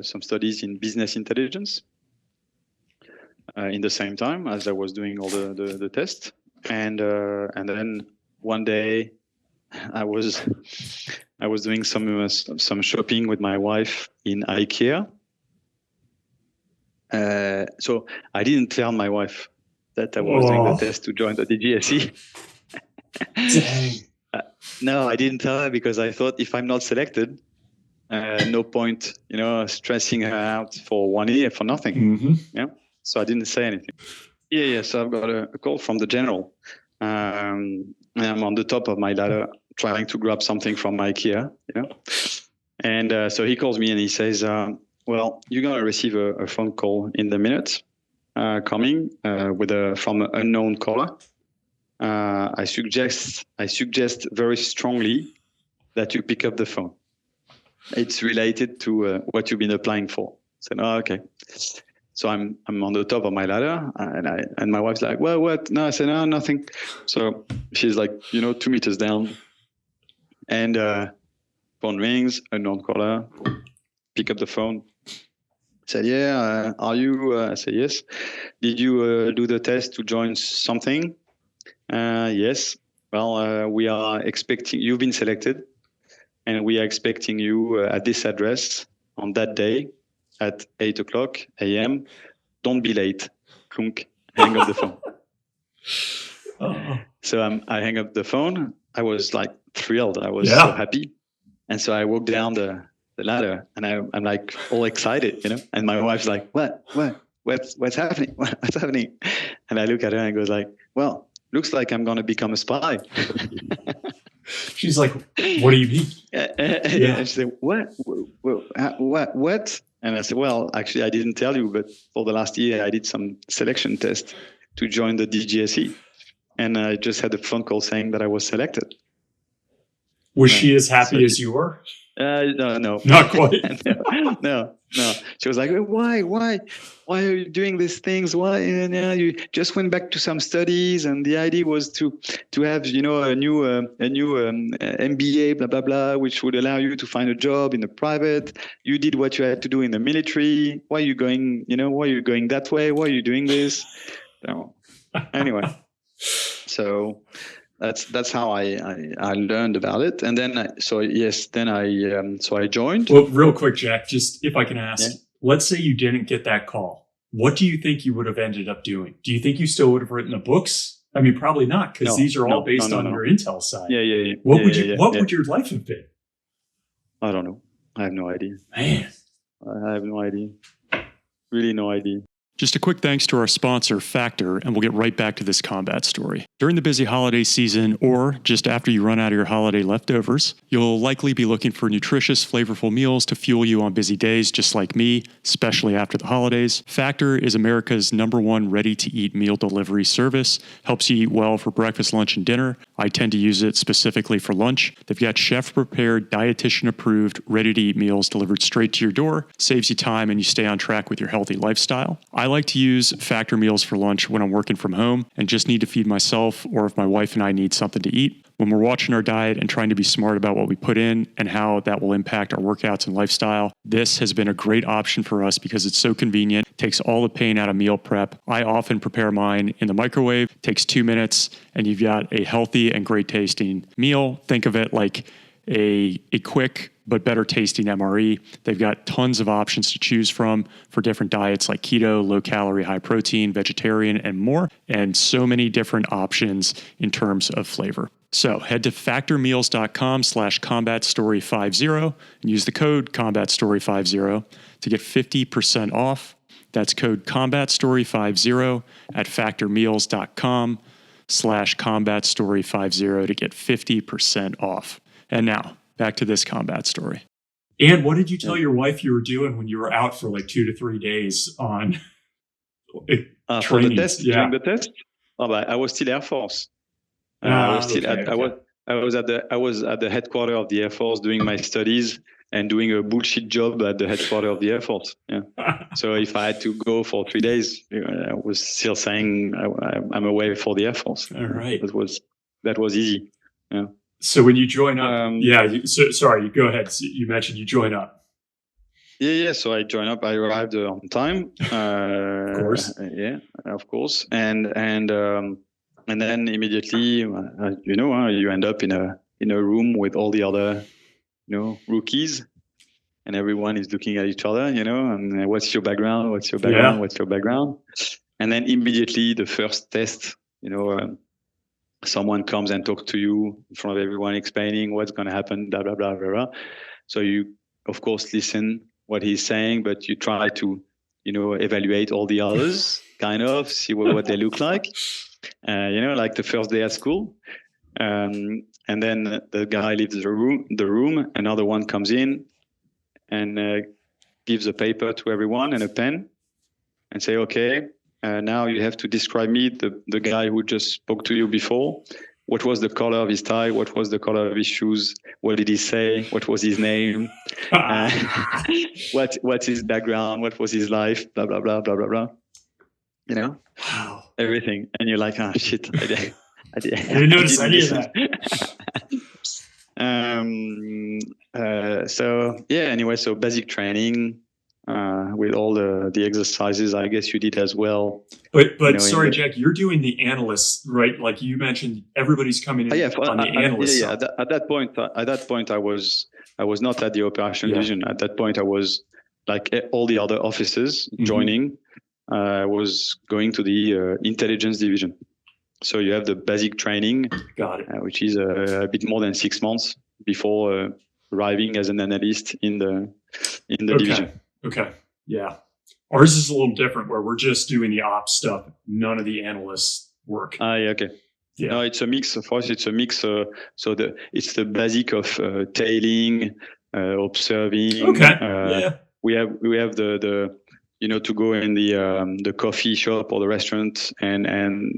some studies in business intelligence in the same time as I was doing all the tests. And then one day I was doing some shopping with my wife in IKEA. So I didn't tell my wife that I was doing the test to join the DGSE. Dang. No, I didn't tell her because I thought if I'm not selected, no point, stressing her out for 1 year for nothing. Mm-hmm. Yeah. So I didn't say anything. Yeah. So I've got a call from the general. And I'm on the top of my ladder trying to grab something from IKEA, And so he calls me and he says, well, you're going to receive a phone call in the minute coming from an unknown caller. I suggest very strongly that you pick up the phone. It's related to what you've been applying for. I said, okay. So I'm on the top of my ladder, and my wife's like, well, what? No, I said, no, nothing. So she's like, 2 meters down, and Phone rings, unknown caller. Pick up the phone. Said, yeah, are you? I said, yes. Did you do the test to join something? Yes. Well, we are expecting, you've been selected, and we are expecting you at this address on that day at 8:00 a.m. Don't be late. Clunk. Hang up the phone. So I hang up the phone. I was like thrilled. I was so happy. And so I walked down the ladder, and I'm like all excited, and my wife's like, what's happening? What's happening? And I look at her and I goes like, well, looks like I'm going to become a spy. She's like, what do you mean? And she said, what? And I said, well, actually, I didn't tell you, but for the last year, I did some selection test to join the DGSE. And I just had a phone call saying that I was selected. Was she as happy as you were? No. Not quite. No. She was like, why are you doing these things? Why? You just went back to some studies, and the idea was to have, a new MBA, blah, blah, blah, which would allow you to find a job in the private. You did what you had to do in the military. Why are you going, why are you going that way? Why are you doing this? So, anyway, so that's how I learned about it. And then I joined. Well, real quick, Jack, just if I can ask, let's say you didn't get that call. What do you think you would have ended up doing? Do you think you still would have written the books? I mean, probably not, because these are all based on your intel side. Yeah. What would your life have been? I don't know. I have no idea. Man. I have no idea. Really no idea. Just a quick thanks to our sponsor, Factor, and we'll get right back to this combat story. During the busy holiday season, or just after you run out of your holiday leftovers, you'll likely be looking for nutritious, flavorful meals to fuel you on busy days, just like me, especially after the holidays. Factor is America's #1 ready-to-eat meal delivery service. Helps you eat well for breakfast, lunch, and dinner. I tend to use it specifically for lunch. They've got chef-prepared, dietitian-approved, ready-to-eat meals delivered straight to your door. Saves you time and you stay on track with your healthy lifestyle. I like to use Factor meals for lunch when I'm working from home and just need to feed myself, or if my wife and I need something to eat. When we're watching our diet and trying to be smart about what we put in and how that will impact our workouts and lifestyle, this has been a great option for us because it's so convenient, takes all the pain out of meal prep. I often prepare mine in the microwave, takes 2 minutes, and you've got a healthy and great tasting meal. Think of it like a quick but better tasting MRE. They've got tons of options to choose from for different diets like keto, low calorie, high protein, vegetarian, and more, and so many different options in terms of flavor. So head to factormeals.com/combatstory50 and use the code combatstory50 to get 50% off. That's code combatstory50 at factormeals.com/combatstory50 to get 50% off. And now, back to this combat story. And what did you tell your wife you were doing when you were out for like 2 to 3 days on for training? the test? During the test? I was still Air Force. I was at the headquarters of the Air Force doing my studies and doing a bullshit job at the headquarters of the Air Force. Yeah. So if I had to go for 3 days, I was still saying I'm away for the Air Force. All right. That was easy. Yeah. So when you join up, sorry, go ahead. So you mentioned you join up. Yeah. So I joined up. I arrived on time. Of course. Yeah, of course. And then immediately, you end up in a room with all the other, rookies, and everyone is looking at each other, and what's your background? What's your background? Yeah. What's your background? And then immediately the first test, someone comes and talks to you in front of everyone, explaining what's going to happen, blah, blah, blah, blah, blah. So you, of course, listen what he's saying, but you try to, evaluate all the others, kind of, see what they look like, like the first day at school. And then the guy leaves the room, another one comes in and gives a paper to everyone and a pen and say, okay, now you have to describe me, the guy who just spoke to you before. What was the color of his tie? What was the color of his shoes? What did he say? What was his name? What's his background? What was his life? Blah, blah, blah, blah, blah, blah. Wow. Everything. And you're like, shit. I didn't notice any of that. Anyway, so basic training with all the exercises, I guess you did as well. But sorry, Jack, you're doing the analysts, right? Like you mentioned, everybody's coming in on the analyst side. At that point, I was not at the operation division. At that point, I was like all the other officers joining. I was going to the intelligence division. So you have the basic training, which is a bit more than 6 months before arriving as an analyst in the division. Okay. Yeah. Ours is a little different where we're just doing the ops stuff, none of the analyst work. Okay. Yeah. No, it's a mix. For us, it's a mix. It's the basic of tailing, observing. Okay. We have the to go in the coffee shop or the restaurant, and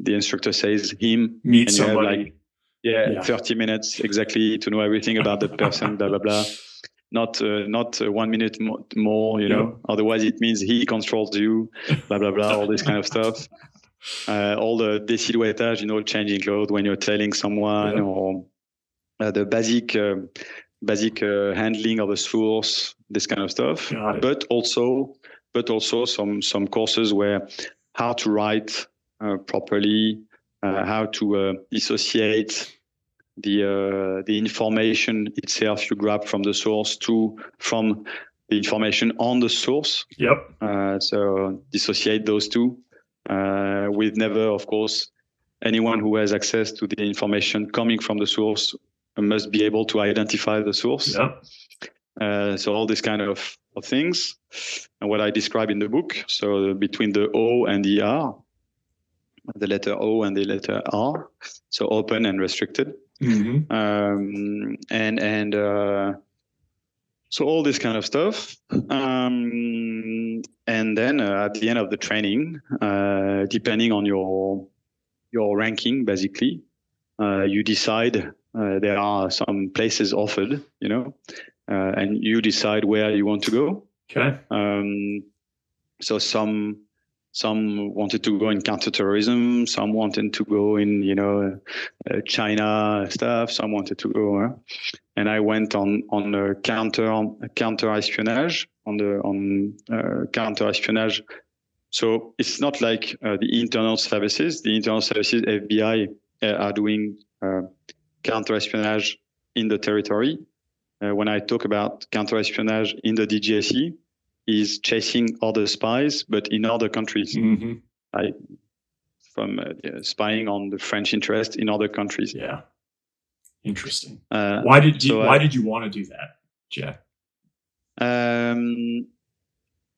the instructor says meet and somebody. You have 30 minutes exactly to know everything about the person. Blah blah blah. Not 1 minute more, Otherwise, it means he controls you. Blah blah blah. All this kind of stuff. All the désilhouettage, changing clothes when you're tailing someone, or the basic handling of a source. This kind of stuff. But also some courses where how to write properly, how to dissociate the information itself you grab from the source from the information on the source. So dissociate those two. With never, of course, anyone who has access to the information coming from the source must be able to identify the source. So all this kind of things, and what I describe in the book. So between the O and the R, the letter O and the letter R, so open and restricted. So all this kind of stuff. And then at the end of the training, depending on your ranking, basically, you decide. There are some places offered, and you decide where you want to go. So some wanted to go in counterterrorism, some wanted to go in China stuff, some wanted to go, and I went on counter espionage on counter espionage. So it's not like the internal services. The internal services, FBI, are doing counter espionage in the territory. When I talk about counter espionage in the DGSE, is chasing other spies, but in other countries. From spying on the French interest in other countries. Yeah, interesting. Why did you want to do that, Jack?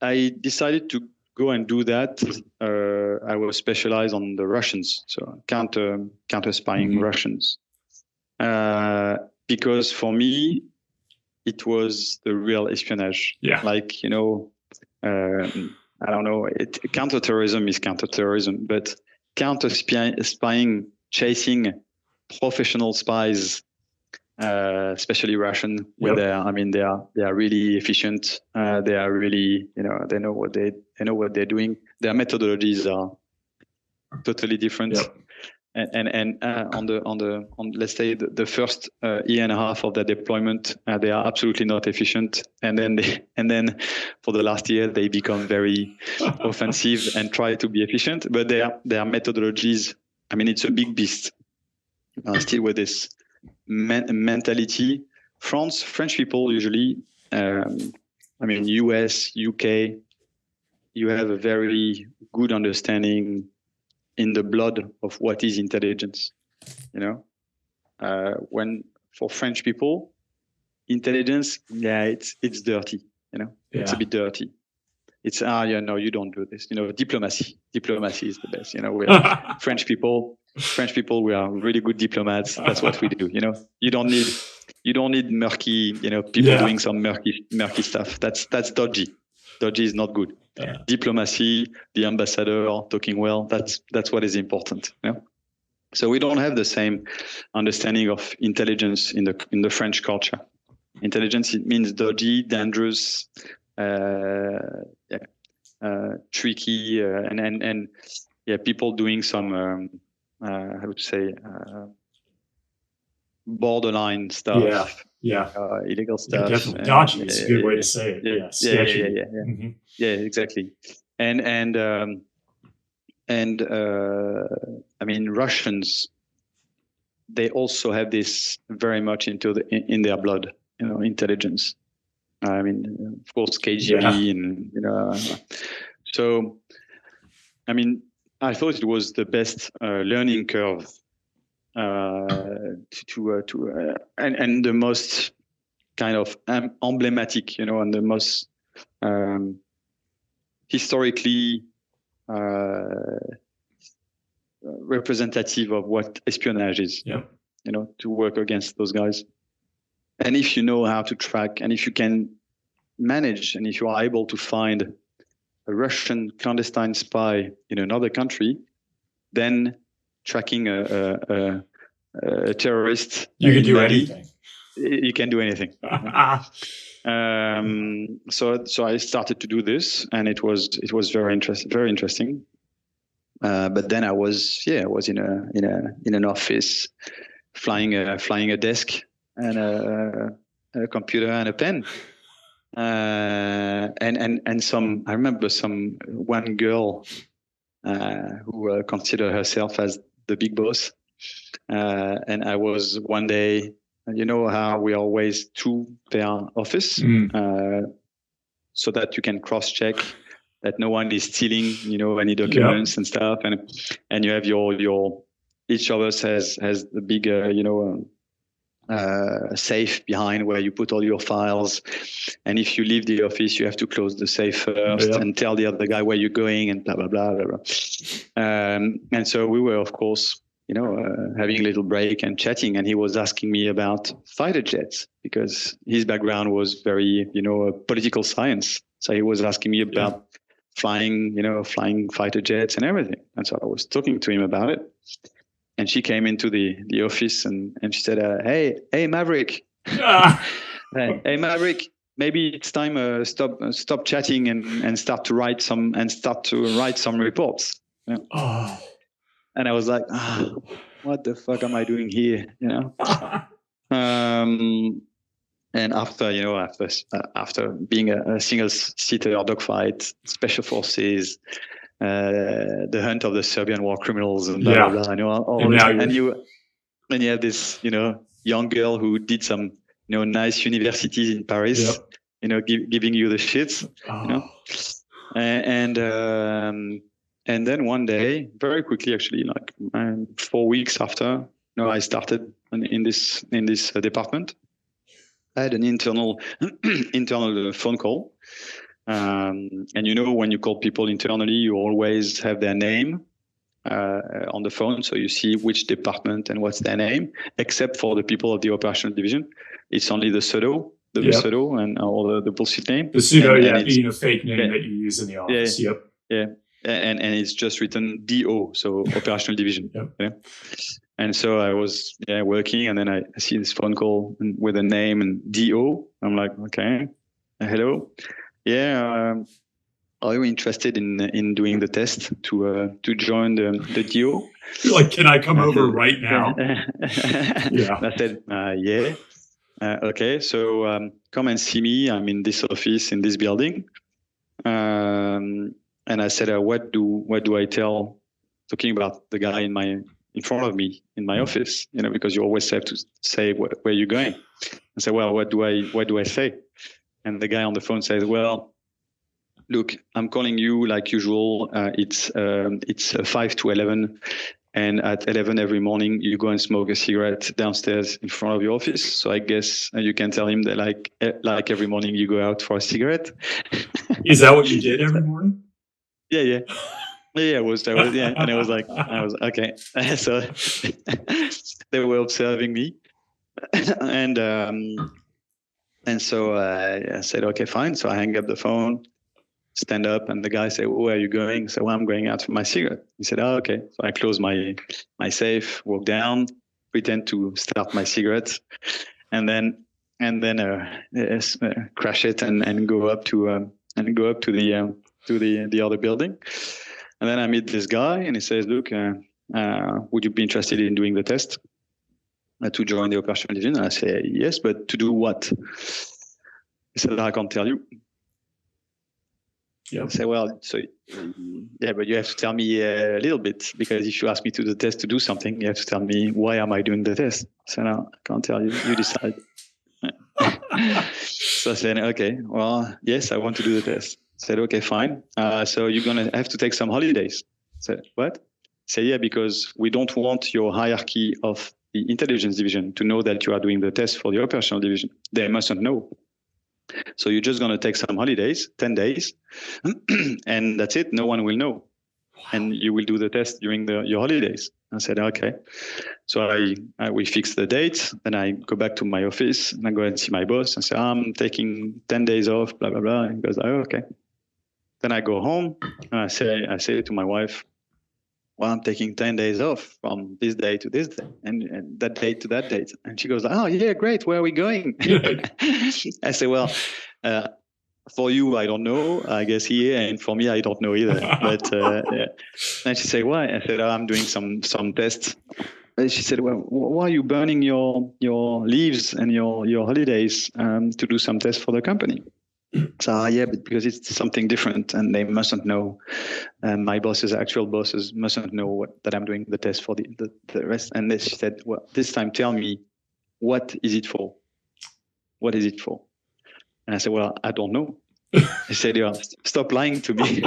I decided to go and do that. I was specialized on the Russians, so counter spying Russians. Because for me, it was the real espionage. Like, I don't know, counterterrorism is counterterrorism, but counter spying, chasing professional spies, especially Russian, where they are really efficient. They are really, they know what they're doing. Their methodologies are totally different. And on let's say the first year and a half of the deployment, they are absolutely not efficient, and then for the last year they become very offensive and try to be efficient, but their methodologies, it's a big beast. Still with this mentality, French people usually, US, UK, you have a very good understanding in the blood of what is intelligence, when for French people, intelligence, it's dirty, it's a bit dirty. It's, you don't do this, diplomacy is the best, we're French people, we are really good diplomats. That's what we do, you don't need murky, people doing some murky stuff. That's dodgy is not good. Diplomacy, the ambassador talking well, that's what is important. So we don't have the same understanding of intelligence in the French culture. Intelligence, it means dodgy, dangerous, tricky, and people doing some borderline stuff, illegal Yeah, stuff. definitely dodgy is a good way to say it. Yeah, Sketchy. yeah. Mm-hmm. Yeah, exactly. And I mean, Russians, they also have this very much in their blood, intelligence. I mean, of course, KGB and so. I mean, I thought it was the best learning curve and the most kind of emblematic, and the most historically representative of what espionage is. Yep. To work against those guys. And if you know how to track, and if you can manage, and if you are able to find a Russian clandestine spy in another country, then tracking a terrorist. You can do anything. You can do anything. So I started to do this, and it was very interesting. But then I was in an office, flying a desk and a computer and a pen. And I remember one girl who considered herself as the big boss, and I was one day, how we always two per office, so that you can cross-check that no one is stealing, any documents and stuff, and you have your each of us has the big safe behind where you put all your files, and if you leave the office you have to close the safe first and tell the other guy where you're going and blah blah blah blah, blah. And so we were, of course, having a little break and chatting, and he was asking me about fighter jets because his background was very political science, so he was asking me about flying fighter jets and everything. And so I was talking to him about it. And she came into the office and she said, hey, Maverick. Hey, Maverick, maybe it's time stop chatting and start to write some reports. Oh. And I was like, what the fuck am I doing here? And after being a single-seater dogfight, special forces, the hunt of the Serbian war criminals, and blah blah blah. And you have this young girl who did some nice universities in Paris, giving you the shits. And then one day, very quickly, actually, like 4 weeks after, I started in this department. I had an internal phone call. And when you call people internally, you always have their name on the phone, so you see which department and what's their name. Except for the people of the operational division, it's only the pseudo, pseudo, and all the bullshit name. The pseudo, being a fake name that you use in the office. And it's just written DO, so operational division. And so I was working, and then I see this phone call with a name and DO. I'm like, okay, hello. Are you interested in doing the test to join the DO? You're like, can I come over right now? I said, yeah. Okay, so come and see me. I'm in this office in this building. And I said, what do I tell? Talking about the guy in front of me in my office, because you always have to say where you're going. I said, well, what do I say? And the guy on the phone says, well, look, I'm calling you like usual. It's 5 to 11. And at 11 every morning, you go and smoke a cigarette downstairs in front of your office. So I guess you can tell him that like every morning you go out for a cigarette. Is that what you did every morning? Yeah. Yeah, it was. And I was okay. So they were observing me, and so I said, okay, fine. So I hang up the phone, stand up, and the guy said, where are you going? So I'm going out for my cigarette. He said, oh, okay. So I close my safe, walk down, pretend to start my cigarette, and then crash it and go up to the other building. And then I meet this guy, and he says, look, would you be interested in doing the test? to join the operational division. And I say, yes, but to do what? He said, I can't tell you. Yep. I say, well, so yeah, but you have to tell me a little bit, because if you ask me to do the test to do something, you have to tell me, why am I doing the test? So no, I can't tell you. You decide. So I said, okay, well, yes, I want to do the test. I said, okay, fine. So you're going to have to take some holidays. I said, what? I said, yeah, because we don't want your hierarchy of the intelligence division to know that you are doing the test for the operational division. They mustn't know. So you're just going to take some holidays, 10 days, and that's it. No one will know. Wow. And you will do the test during your holidays. I said, okay. So we fix the date. Then I go back to my office and I go and see my boss and say, I'm taking 10 days off, blah, blah, blah. And he goes, oh, okay. Then I go home and I say to my wife, well, I'm taking 10 days off from this day to this day and that date to that date. And she goes, oh, yeah, great. Where are we going? I say, well, for you, I don't know, I guess here. And for me, I don't know either. But yeah. And she said, why? I said, oh, I'm doing some tests. And she said, well, why are you burning your leaves and your holidays to do some tests for the company? So yeah, but because it's something different and they mustn't know. My actual bosses mustn't know that I'm doing the test for the rest. And then she said, well, this time tell me, what is it for? What is it for? And I said, well, I don't know. He said, yeah, stop lying to me.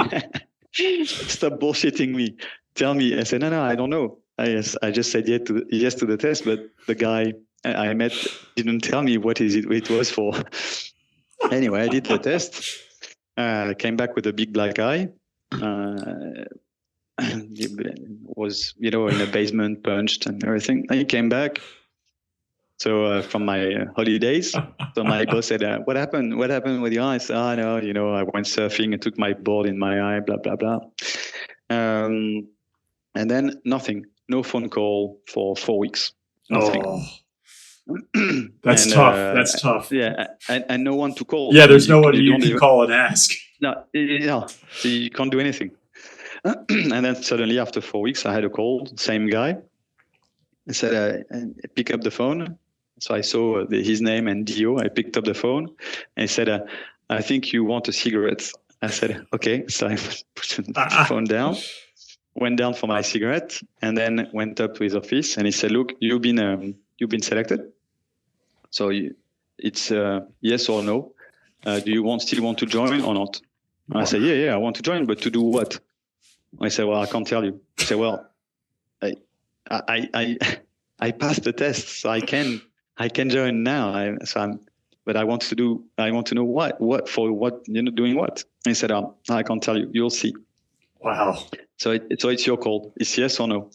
Stop bullshitting me. Tell me. I said, no, I don't know. I just said yes to the test, but the guy I met didn't tell me what it was for. Anyway, I did the test. I came back with a big black eye. Was, in a basement, punched and everything. I came back. So from my holidays, so my boss said, what happened? What happened with your eye? I said, no, I went surfing and took my board in my eye, blah, blah, blah. And then nothing, no phone call for 4 weeks. Nothing. Oh. That's tough. That's tough. Yeah, and no one to call. Yeah, there's no one you can call and ask. No, so you can't do anything. And then suddenly after 4 weeks, I had a call, same guy. I said, pick up the phone. So I saw his name and Dio. I picked up the phone and he said, I think you want a cigarette. I said, okay. So I put the phone down, went down for my cigarette, and then went up to his office. And he said, look, you've been selected. So it's yes or no. Do you still want to join or not? And I said, yeah, I want to join, but to do what? I said, well, I can't tell you. I said, well, I passed the test, so I can join now. But I want to know what doing what. And he said, I can't tell you. You'll see. Wow. So it's your call. It's yes or no.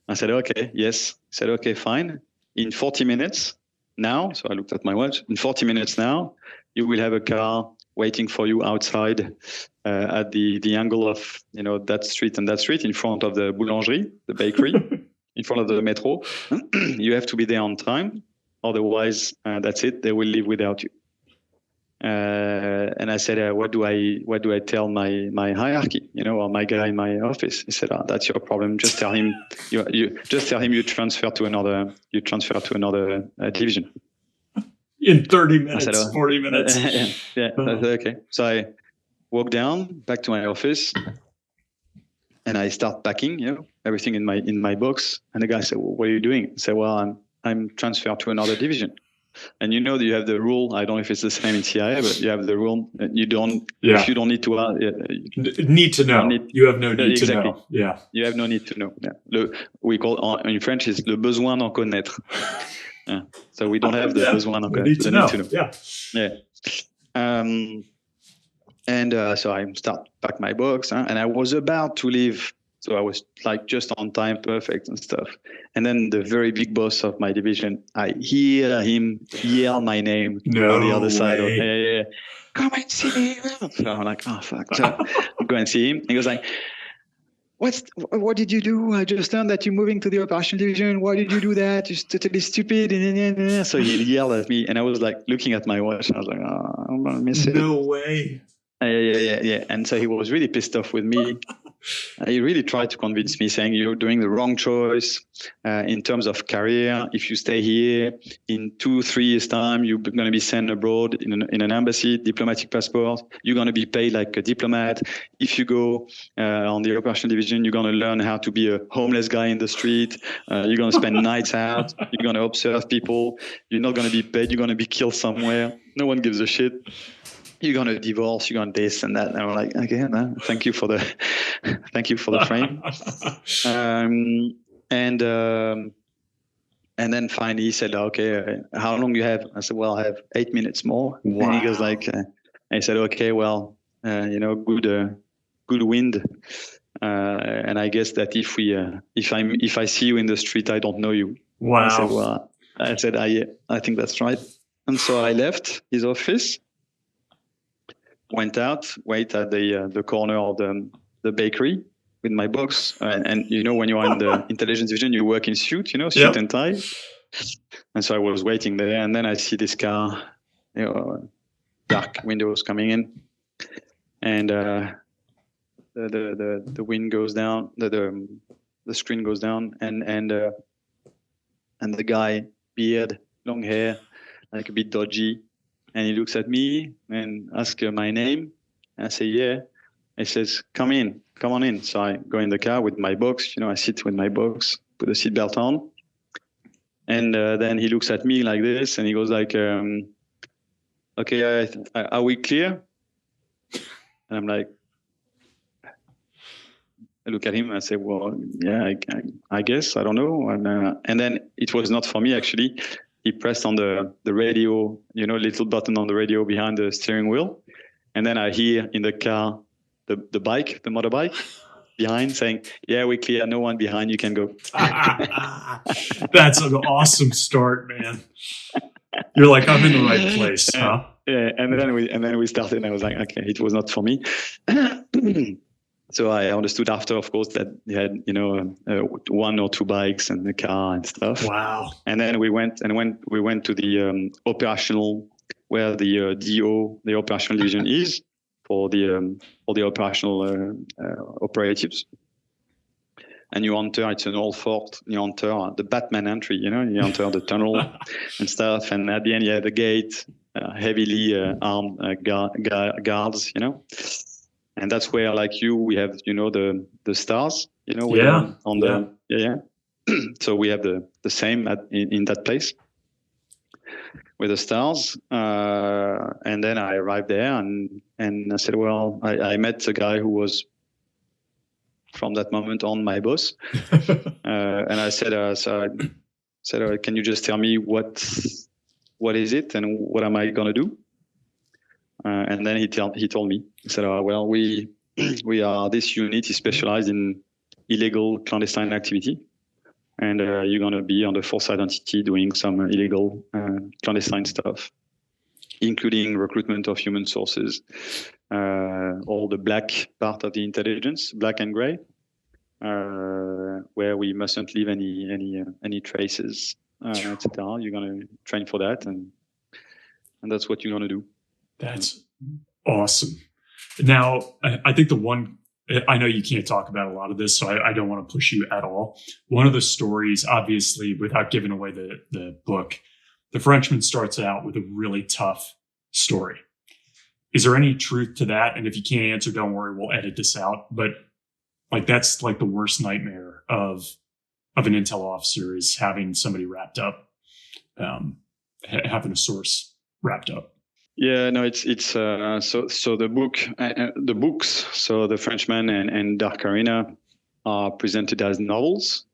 I said, okay, yes. He said, okay, fine. In 40 minutes now, so I looked at my watch. In 40 minutes now, you will have a car waiting for you outside at the angle of that street and that street in front of the boulangerie, the bakery, in front of the metro. You have to be there on time, otherwise that's it. They will leave without you. And I said, what do I tell my hierarchy, or my guy in my office? He said, that's your problem. Just tell him you transfer to another division. In 30 minutes, 40 minutes. Yeah. Okay. So I walk down back to my office and I start packing, everything in my box. And the guy said, well, what are you doing? I said, well, I'm transferred to another division. And you have the rule. I don't know if it's the same in CIA, but you have the rule. You don't. Yeah. If you don't need to need to know. You have no need to know. Yeah. You have no need to know. Yeah. We call in French is le besoin d'en connaître. Yeah. So we don't have the besoin d'en connaître. Need to know. Yeah. And so I start pack my box, and I was about to leave. So I was just on time, perfect and stuff. And then the very big boss of my division, I hear him yell my name on the other side. Yeah. Come and see me. So I'm like, oh, fuck. So I go and see him. He goes like, what did you do? I just learned that you're moving to the operational division. Why did you do that? You're totally stupid. So he yelled at me. And I was looking at my watch. And I was like, oh, I'm going to miss it. No way. Yeah. And so he was really pissed off with me. He really tried to convince me, saying you're doing the wrong choice in terms of career. If you stay here, in 2-3 years' time, you're going to be sent abroad in an embassy, diplomatic passport. You're going to be paid like a diplomat. If you go on the operational division, you're going to learn how to be a homeless guy in the street. You're going to spend nights out. You're going to observe people. You're not going to be paid. You're going to be killed somewhere. No one gives a shit. You're going to divorce, you're going to this and that. And I'm like, okay, man, thank you for the frame. And then finally he said, okay, how long you have? I said, well, I have 8 minutes more. Wow. And he goes like, I said, okay, well, good wind. And I guess that if I see you in the street, I don't know you. Wow. I said, I think that's right. And so I left his office. Went out, wait at the corner of the bakery with my box. And when you are in the intelligence division, you work in suit, suit and tie. And so I was waiting there, and then I see this car, dark windows coming in, and the wind goes down, the screen goes down, and the guy, beard, long hair, like a bit dodgy. And he looks at me and asks my name. And I say, yeah. He says, come on in. So I go in the car with my box. I sit with my box, put the seatbelt on. And then he looks at me like this, and he goes like, okay, are we clear? And I'm like, I look at him and I say, well, yeah, I guess, I don't know. And then it was not for me, actually. He pressed on the radio, little button on the radio behind the steering wheel. And then I hear in the car, the motorbike behind saying, yeah, we're clear. No one behind. You can go. That's an awesome start, man. You're like, I'm in the right place, huh? Yeah. And then we started, and I was like, okay, it was not for me. So I understood after, of course, that he had, 1 or 2 bikes and a car and stuff. Wow. And then we went to the operational, where the DO, the operational division is for the operational operatives. And you enter, it's an old fort. You enter the Batman entry, you enter the tunnel and stuff. And at the end, you have the gate, heavily armed guards, And that's where, like we have, the stars, So we have the same in that place with the stars. And then I arrived there and I said, well, I met a guy who was from that moment on my boss. And I said, can you just tell me what is it and what am I going to do? And then he told me, he said, well, we are, this unit is specialized in illegal clandestine activity. And you're going to be on the false identity doing some illegal clandestine stuff, including recruitment of human sources, all the black part of the intelligence, black and gray, where we mustn't leave any traces, etc. You're going to train for that, and that's what you're going to do. That's awesome. Now, I think I know you can't talk about a lot of this, so I don't want to push you at all. One of the stories, obviously, without giving away the book, The Frenchman starts out with a really tough story. Is there any truth to that? And if you can't answer, don't worry, we'll edit this out. But that's like the worst nightmare of an intel officer, is having somebody wrapped up, having a source wrapped up. Yeah, no, it's so the books, so The Frenchman and Dark Arena are presented as novels,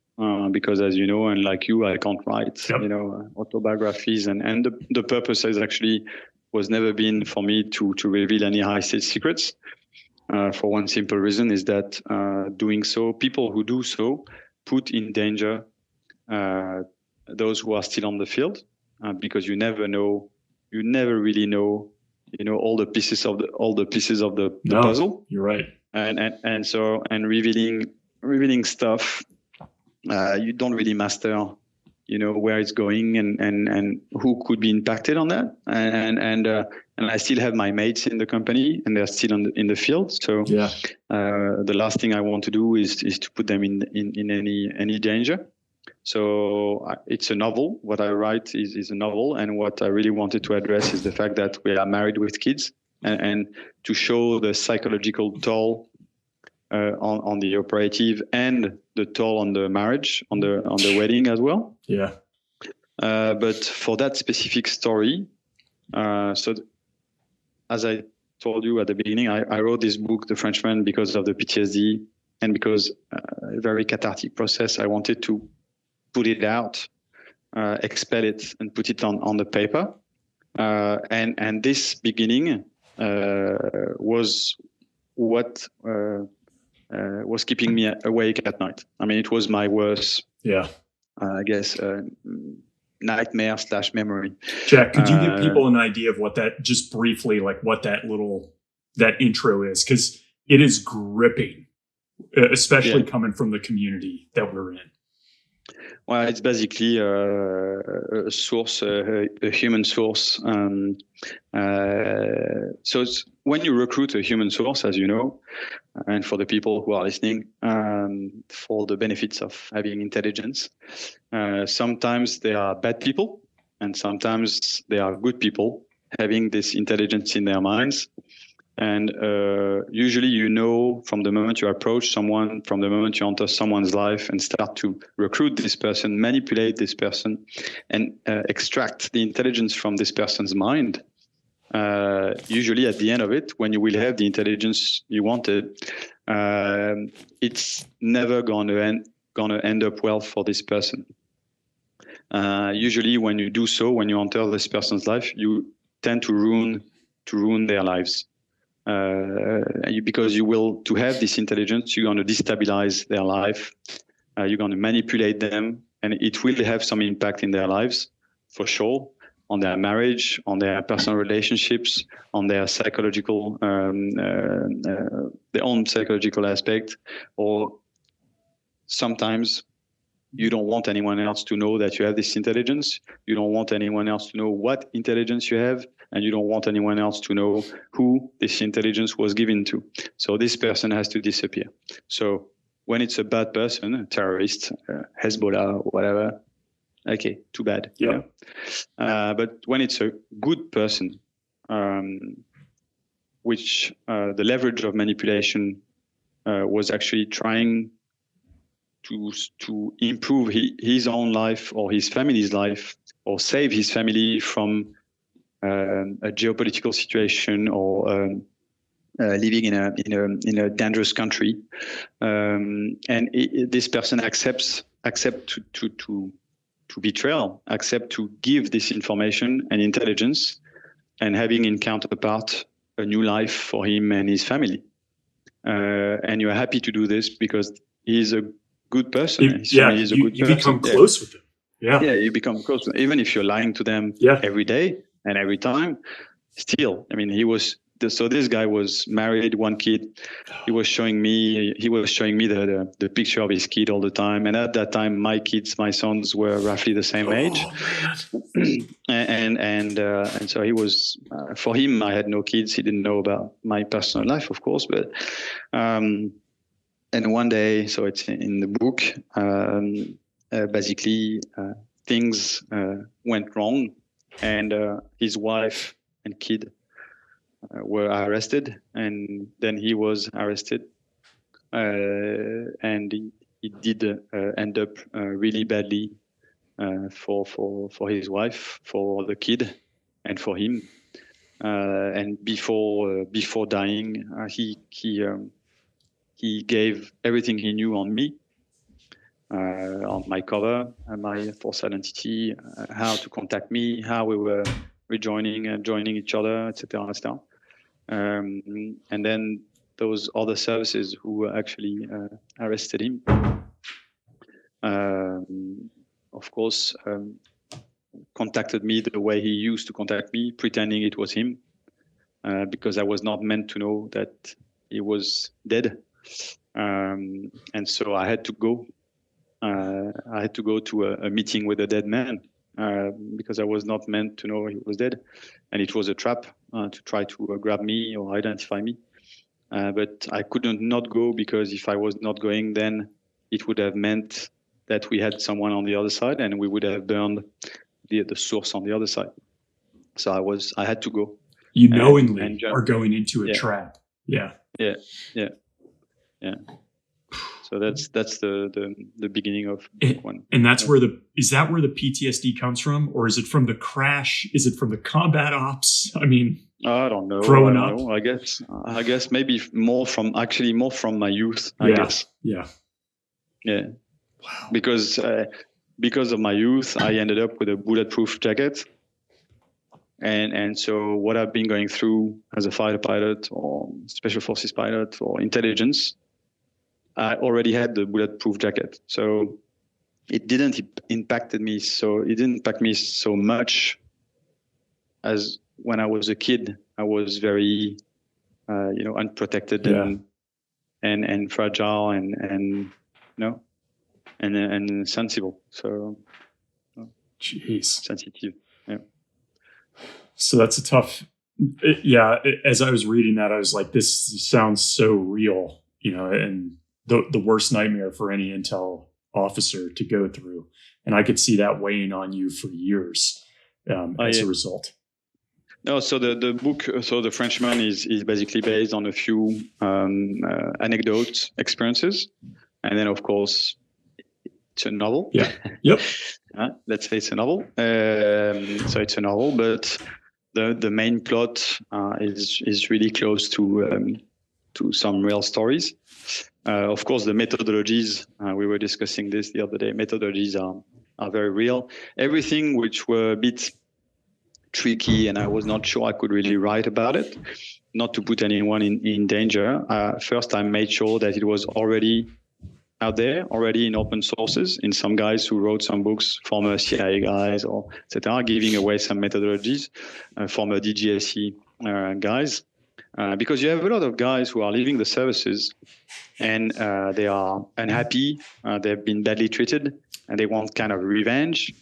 because, as you know, and like you, I can't write, autobiographies, and the purpose is actually was never been for me to reveal any high state secrets, for one simple reason, is that doing so, people who do so put in danger those who are still on the field, because you never really know, all the pieces of the puzzle. You're right. And so revealing stuff, you don't really master where it's going and who could be impacted on that. And I still have my mates in the company, and they're still in the field. So the last thing I want to do is to put them in any danger. So it's a novel. What I write is a novel, and what I really wanted to address is the fact that we are married with kids, and to show the psychological toll on the operative and the toll on the marriage, on the wedding as well. Yeah. But for that specific story, as I told you at the beginning, I wrote this book, The Frenchman, because of the PTSD and because a very cathartic process. I wanted to put it out, expel it, and put it on the paper. And this beginning was what was keeping me awake at night. I mean, it was my worst, I guess, nightmare / memory. Jack, could you give people an idea of what that, just briefly, like what that intro is? Because it is gripping, especially coming from the community that we're in. Well, it's basically a source, a human source. So it's when you recruit a human source, as you know, and for the people who are listening, for the benefits of having intelligence, sometimes they are bad people, and sometimes they are good people having this intelligence in their minds. And usually, from the moment you approach someone, from the moment you enter someone's life and start to recruit this person, manipulate this person, and extract the intelligence from this person's mind, usually at the end of it, when you will have the intelligence you wanted, it's never gonna end up well for this person. Usually, when you do so, when you enter this person's life, you tend to ruin their lives. Because to have this intelligence, you're going to destabilize their life. You're going to manipulate them, and it will have some impact in their lives, for sure, on their marriage, on their personal relationships, on their psychological, their own psychological aspect. Or sometimes you don't want anyone else to know that you have this intelligence. You don't want anyone else to know what intelligence you have, and you don't want anyone else to know who this intelligence was given to. So this person has to disappear. So when it's a bad person, a terrorist, Hezbollah, whatever, okay, too bad. Yeah. But when it's a good person, which the leverage of manipulation was actually trying to improve his own life or his family's life, or save his family from a geopolitical situation, or living in a dangerous country, and this person accept to betrayal, accept to give this information and intelligence, and having in counterpart a new life for him and his family. And you are happy to do this because he's a good person. You become close with him. Yeah, you become close, even if you're lying to them every day and every time. Still, I mean, so this guy was married, one kid. He was showing me the picture of his kid all the time. And at that time, my sons were roughly the same age. And so he was, for him, I had no kids. He didn't know about my personal life, of course. But and one day, so it's in the book, basically things went wrong, and his wife and kid were arrested, and then he was arrested, and he did end up really badly for his wife, for the kid, and for him. And before dying, he gave everything he knew on me, on my cover, my false identity, how to contact me, how we were joining each other, etc., etc. And then those other services who actually arrested him, of course, contacted me the way he used to contact me, pretending it was him, because I was not meant to know that he was dead. And so I had to go. I had to go to a meeting with a dead man because I was not meant to know he was dead, and it was a trap to try to grab me or identify me. But I couldn't not go, because if I was not going, then it would have meant that we had someone on the other side, and we would have burned the source on the other side. So I had to go. You knowingly are going into a trap. Yeah. So that's the beginning of book one. And that's is that where the PTSD comes from, or is it from the crash? Is it from the combat ops? I mean, I don't know. Growing up, I guess maybe more from my youth. I guess. Yeah. Wow. Because of my youth, I ended up with a bulletproof jacket. And so what I've been going through as a fighter pilot or special forces pilot or intelligence, I already had the bulletproof jacket. So it didn't impact me so much as when I was a kid. I was very, unprotected and fragile and sensible. So, sensitive. Yeah. So that's a tough. As I was reading that, I was like, this sounds so real, and the worst nightmare for any intel officer to go through. And I could see that weighing on you for years as a result. No, so the book, the Frenchman is basically based on a few anecdotes, experiences, and then of course it's a novel. Yeah. Yep. Let's say it's a novel. So it's a novel, but the main plot is really close to some real stories. Of course, the methodologies, we were discussing this the other day, methodologies are very real. Everything which were a bit tricky and I was not sure I could really write about it, not to put anyone in danger. First, I made sure that it was already out there, already in open sources, in some guys who wrote some books, former CIA guys or etc., giving away some methodologies, former DGSE guys. Because you have a lot of guys who are leaving the services and they are unhappy, they've been badly treated, and they want kind of revenge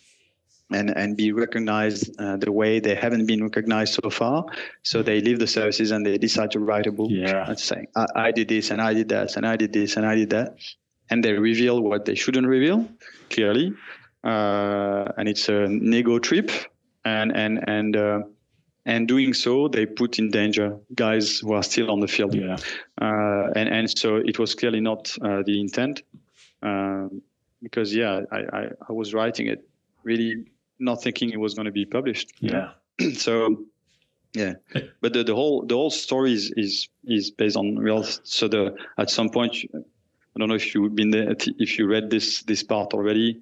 and be recognized the way they haven't been recognized so far. So they leave the services and they decide to write a book and saying, I did this and I did that and I did this and I did that. And they reveal what they shouldn't reveal, clearly. And it's a ego trip. And doing so, they put in danger guys who are still on the field. Yeah. And so it was clearly not the intent. Because, I was writing it really not thinking it was going to be published. Yeah. So, yeah. But the whole story is based on real. So at some point, I don't know if you've been there, if you read this part already,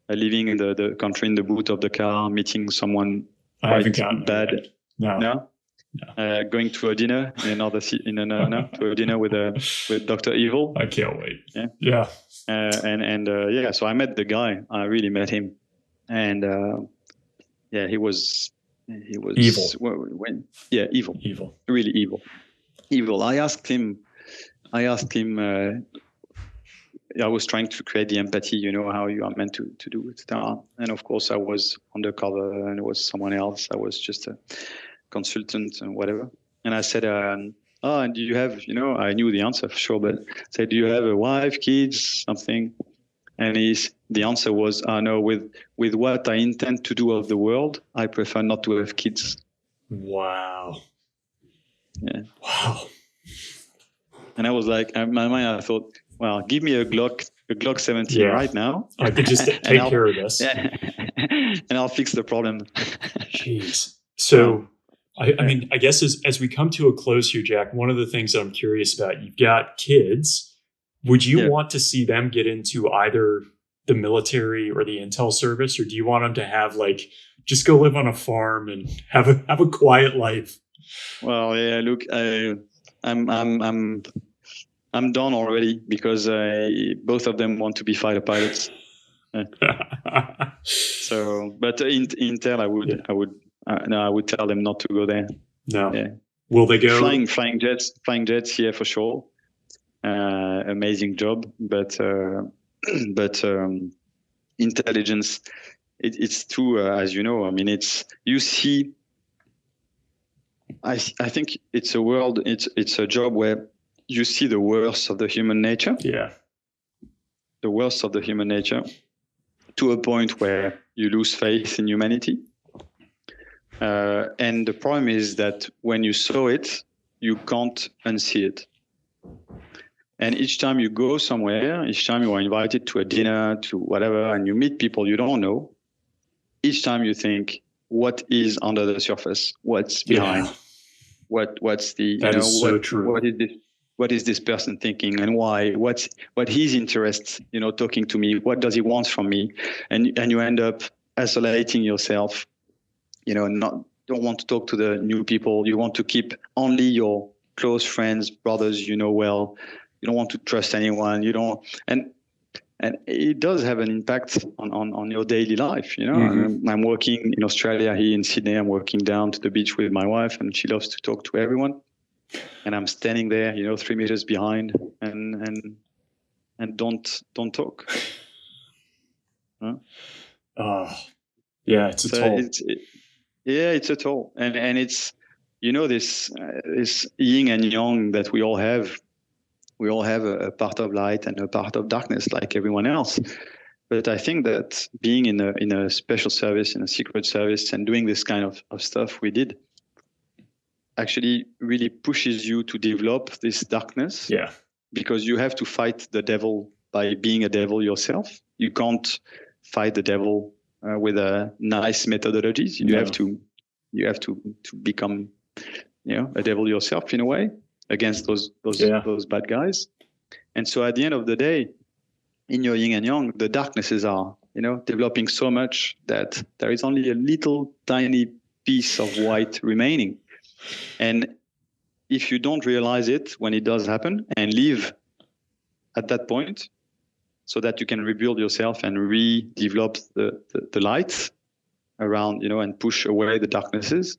living in the country in the boot of the car, meeting someone I haven't gotten bad. No. Going to a dinner to a dinner with Dr. Evil. I can't wait. Yeah. So I met the guy. I really met him, and he was evil. Evil. Really evil. I asked him. I was trying to create the empathy, how you are meant to do it. And of course, I was undercover and it was someone else. I was just a consultant and whatever. And I said, and do you have, I knew the answer for sure, but I said, do you have a wife, kids, something? And the answer was, no, with what I intend to do of the world, I prefer not to have kids. Wow. Yeah. Wow. And I was like, in my mind, I thought, well, give me a Glock 17 right now. I could just take care of this. Yeah. And I'll fix the problem. Jeez. So, I mean, I guess as we come to a close here, Jack, one of the things that I'm curious about, you've got kids. Would you want to see them get into either the military or the intel service, or do you want them to have just go live on a farm and have a quiet life? Well, yeah, look, I'm done already because both of them want to be fighter pilots. So, but Intel, I would tell them not to go there. No. Yeah. Will they go flying jets? Yeah, for sure. Amazing job, but but intelligence, it's true, as you know. I mean, you see. I think it's a job where you see the worst of the human nature. Yeah. The worst of the human nature, to a point where you lose faith in humanity. And the problem is that when you saw it, you can't unsee it. And each time you go somewhere, each time you are invited to a dinner, to whatever, and you meet people you don't know, each time you think, what is under the surface? What's behind? Yeah. What's the, That is so true. What is this person thinking, and why? What his interests, talking to me? What does he want from me? And you end up isolating yourself, don't want to talk to the new people. You want to keep only your close friends, brothers, well. You don't want to trust anyone. You don't, and it does have an impact on your daily life. Mm-hmm. I'm working in Australia, here in Sydney. I'm working down to the beach with my wife, and she loves to talk to everyone. And I'm standing there, 3 meters behind, and don't talk. Huh? Yeah, it's a toll. It's a toll, and it's this yin and yang that we all have. We all have a part of light and a part of darkness, like everyone else. But I think that being in a special service, in a secret service, and doing this kind of stuff we did, actually really pushes you to develop this darkness. Yeah. Because you have to fight the devil by being a devil yourself. You can't fight the devil with a nice methodologies. You have to become, a devil yourself in a way, against those bad guys. And so at the end of the day, in your yin and yang, the darknesses are, developing so much that there is only a little tiny piece of white remaining. And if you don't realize it when it does happen and leave at that point, so that you can rebuild yourself and redevelop the light around, and push away the darknesses,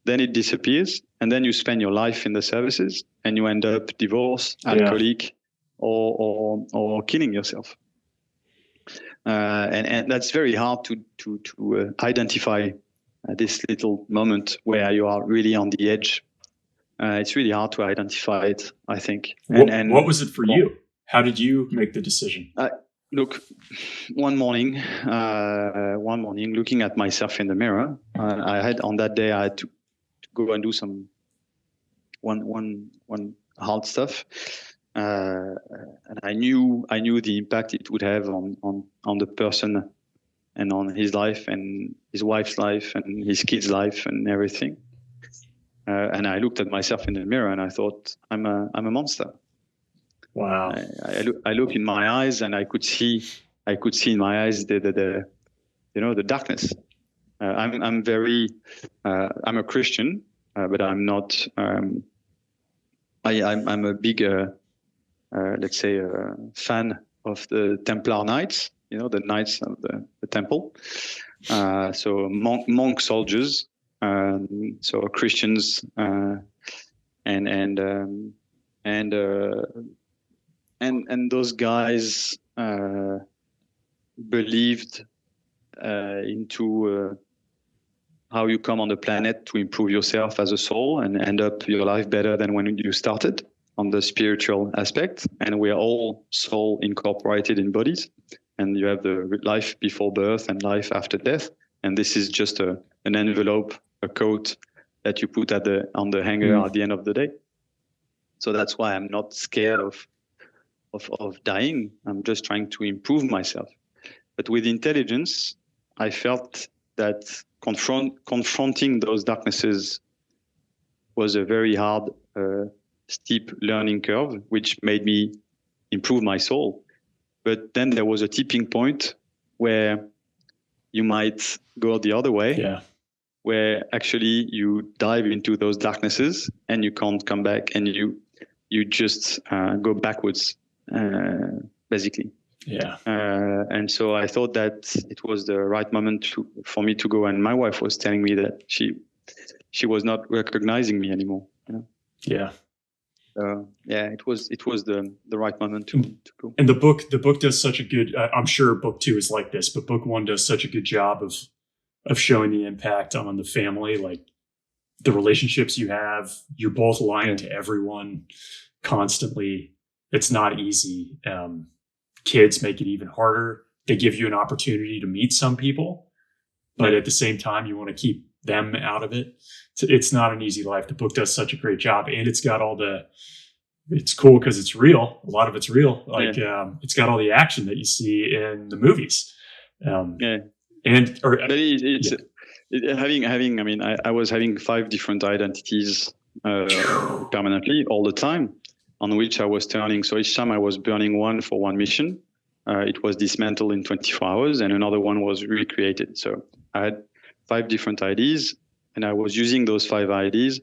then it disappears. And then you spend your life in the services and you end up divorced, alcoholic, or killing yourself. And that's very hard to identify this little moment where you are really on the edge. It's really hard to identify it, I think. What was it for you? How did you make the decision? Look, one morning, looking at myself in the mirror, I had to go and do some one hard stuff, and I knew the impact it would have on the person, and on his life, and his wife's life, and his kids' life, and everything. And I looked at myself in the mirror, and I thought, I'm a monster. Wow. I look in my eyes, and I could see in my eyes the darkness. I'm a Christian, but I'm not. I'm a big, let's say, fan of the Templar Knights. The Knights of the Temple. So monk soldiers. So Christians, and those guys believed into how you come on the planet to improve yourself as a soul and end up your life better than when you started, on the spiritual aspect. And we are all soul incorporated in bodies, and you have the life before birth and life after death. And this is just an envelope, a coat that you put on the hanger at the end of the day. So that's why I'm not scared of dying. I'm just trying to improve myself. But with intelligence, I felt that confronting those darknesses was a very hard, steep learning curve, which made me improve my soul. But then there was a tipping point where you might go the other way, where actually you dive into those darknesses and you can't come back, and you just go backwards, basically. Yeah. And so I thought that it was the right moment for me to go. And my wife was telling me that she was not recognizing me anymore. Yeah. Yeah, it was the right moment to go. And the book does such a good. I'm sure book 2 is like this, but book 1 does such a good job of showing the impact on the family, like the relationships you have. You're both lying to everyone constantly. It's not easy. Kids make it even harder. They give you an opportunity to meet some people, but at the same time, you want to keep them out of it. It's not an easy life. The book does such a great job, and it's got all it's cool because it's real. A lot of it's real. Like, it's got all the action that you see in the movies. Having, I mean, I was having 5 different identities permanently all the time, on which I was turning. So each time I was burning one for one mission, it was dismantled in 24 hours, and another one was recreated. So I had 5 different IDs, and I was using those 5 IDs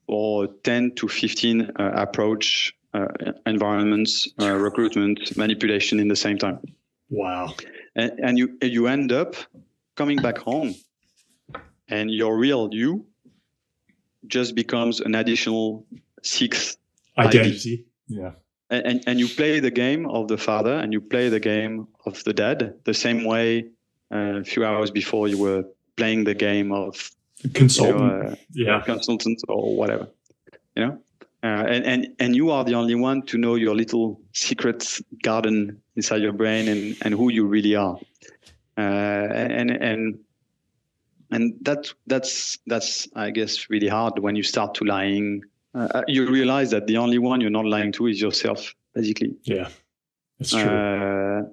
for 10 to 15 approach environments, recruitment, manipulation in the same time. Wow. And you end up coming back home, and your real you just becomes an additional 6th identity. Yeah. And you play the game of the father, and you play the game of the dad the same way a few hours before you were playing the game of consultant, consultant or whatever, and you are the only one to know your little secret garden inside your brain and who you really are, and that's I guess really hard when you start to lying. You realize that the only one you're not lying to is yourself, basically. Yeah, that's true.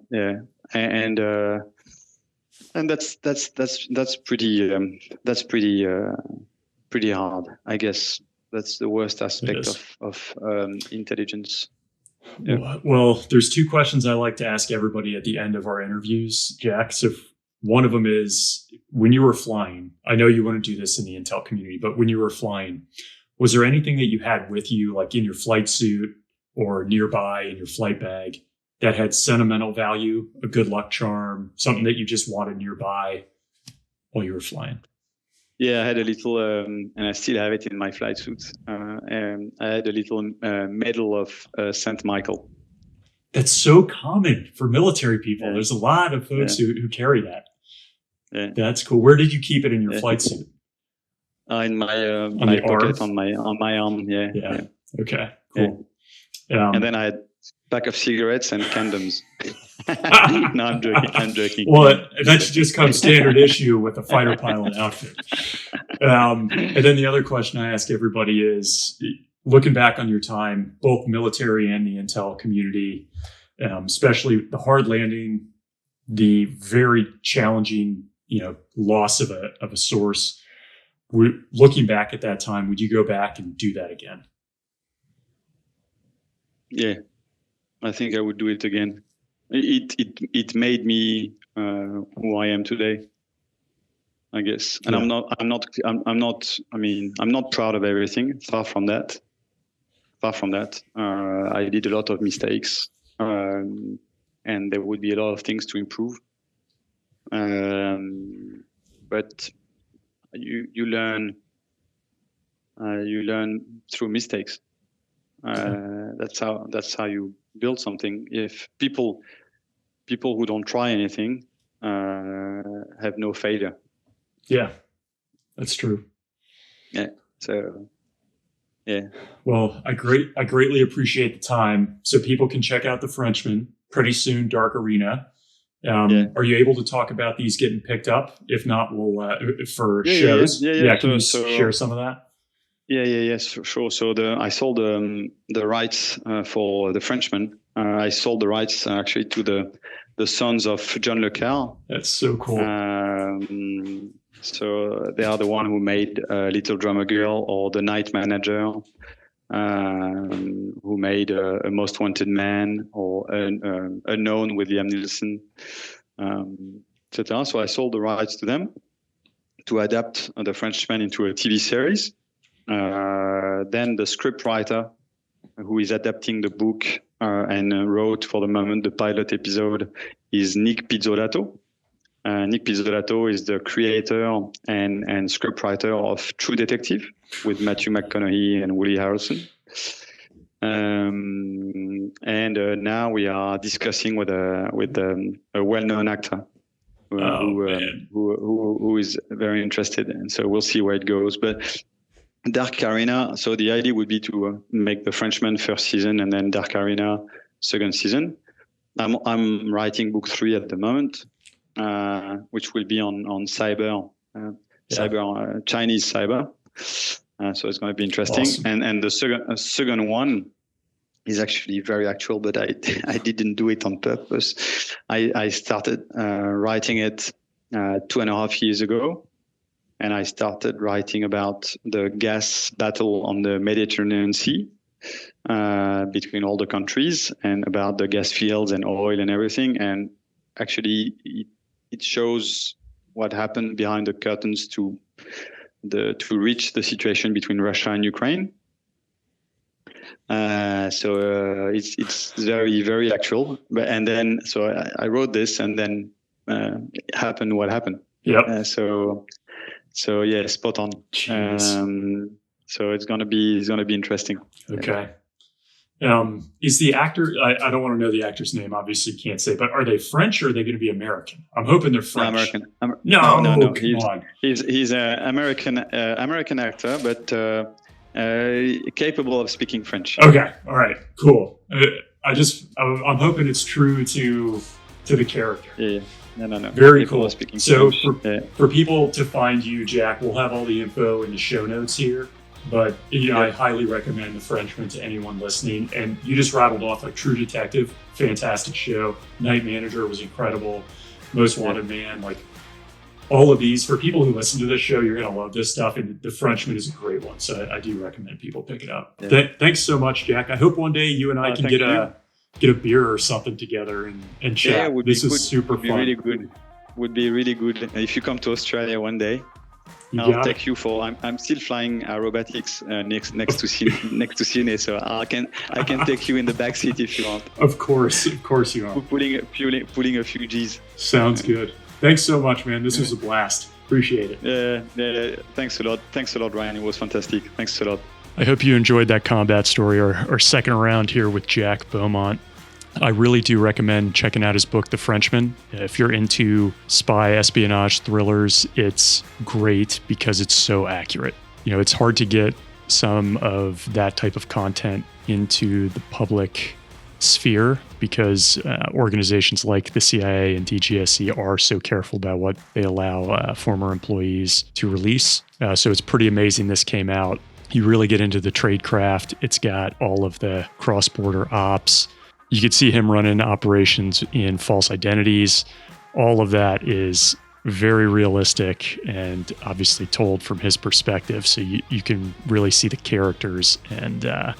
And that's pretty hard. I guess that's the worst aspect of intelligence. Yeah. Well, there's 2 questions I like to ask everybody at the end of our interviews, Jack. So one of them is, when you were flying, I know you wouldn't do this in the intel community, but when you were flying, was there anything that you had with you, like in your flight suit or nearby in your flight bag, that had sentimental value, a good luck charm, something that you just wanted nearby while you were flying? Yeah, I had a little, and I still have it in my flight suit. And I had a little medal of St. Michael. That's so common for military people. Yeah. There's a lot of folks who carry that. Yeah. That's cool. Where did you keep it in your flight suit? In my pocket, on my arm. Yeah. Okay. Cool. Yeah. And then I had a pack of cigarettes and condoms. No, I'm joking. Well, that should just come standard issue with a fighter pilot outfit. And then the other question I ask everybody is, looking back on your time, both military and the intel community, especially the hard landing, the very challenging, loss of a source. Looking back at that time, would you go back and do that again? Yeah, I think I would do it again. It made me who I am today, I guess. And I'm not proud of everything. Far from that. I did a lot of mistakes, and there would be a lot of things to improve. But you learn through mistakes. That's how you build something. If people who don't try anything have no failure. Yeah, that's true. Yeah. So yeah. Well, I greatly appreciate the time. So people can check out The Frenchman pretty soon. Dark Arena. Are you able to talk about these getting picked up? If not, we'll for shows. Yeah. Can you share some of that? Yes, for sure. So I sold the rights for The Frenchman. I sold the rights actually to the sons of John Le Carre. That's so cool. So they are the one who made Little Drummer Girl or The Night Manager, who made A Most Wanted Man or Unknown with Liam Neeson, etc. So I sold the rights to them to adapt The Frenchman into a TV series. Then the scriptwriter who is adapting the book and wrote for the moment the pilot episode is Nick Pizzolatto. Nick Pizzolatto is the creator and scriptwriter of True Detective with Matthew McConaughey and Woody Harrelson. And now we are discussing with a well-known actor who is very interested, and so we'll see where it goes. But Dark Arena. So the idea would be to make the Frenchman first season and then Dark Arena second season. I'm writing book 3 at the moment, which will be on cyber, Chinese cyber. So it's going to be interesting. Awesome. And the second one is actually very actual, but I didn't do it on purpose. I started writing it 2.5 years ago, and I started writing about the gas battle on the Mediterranean Sea between all the countries, and about the gas fields and oil and everything. And actually, it shows what happened behind the curtains to reach the situation between Russia and Ukraine. So it's very, very actual. And then, so I wrote this, and then happened what happened. Yep. So yeah, spot on. So it's gonna be interesting. Okay. Is the actor? I don't want to know the actor's name. Obviously, can't say. But are they French, or are they going to be American? I'm hoping they're French. American. No. Come on. He's an American actor, but capable of speaking French. Okay. All right. Cool. I'm hoping it's true to the character. Yeah. No. Very cool. So for people to find you, Jack, we'll have all the info in the show notes here. But I highly recommend The Frenchman to anyone listening. And you just rattled off like True Detective, fantastic show. Night Manager was incredible. Most Wanted Man, like all of these. For people who listen to this show, you're going to love this stuff. And The Frenchman is a great one. So I do recommend people pick it up. Yeah. Thanks so much, Jack. I hope one day you and I can get a beer or something together and chat. Yeah, this is super fun. Really good. Would be really good if you come to Australia one day. I'll take you for. I'm still flying aerobatics next to Sydney, so I can take you in the back seat if you want. Of course you are. Pulling a few G's. Sounds good. Thanks so much, man. This was a blast. Appreciate it. Thanks a lot, Ryan. It was fantastic. Thanks a lot. I hope you enjoyed that combat story, or second round here with Jack Beaumont. I really do recommend checking out his book, The Frenchman. If you're into spy espionage thrillers, it's great because it's so accurate. It's hard to get some of that type of content into the public sphere because organizations like the CIA and DGSE are so careful about what they allow former employees to release. So it's pretty amazing this came out. You really get into the tradecraft. It's got all of the cross-border ops. You could see him running operations in false identities. All of that is very realistic and obviously told from his perspective. So you can really see the characters and the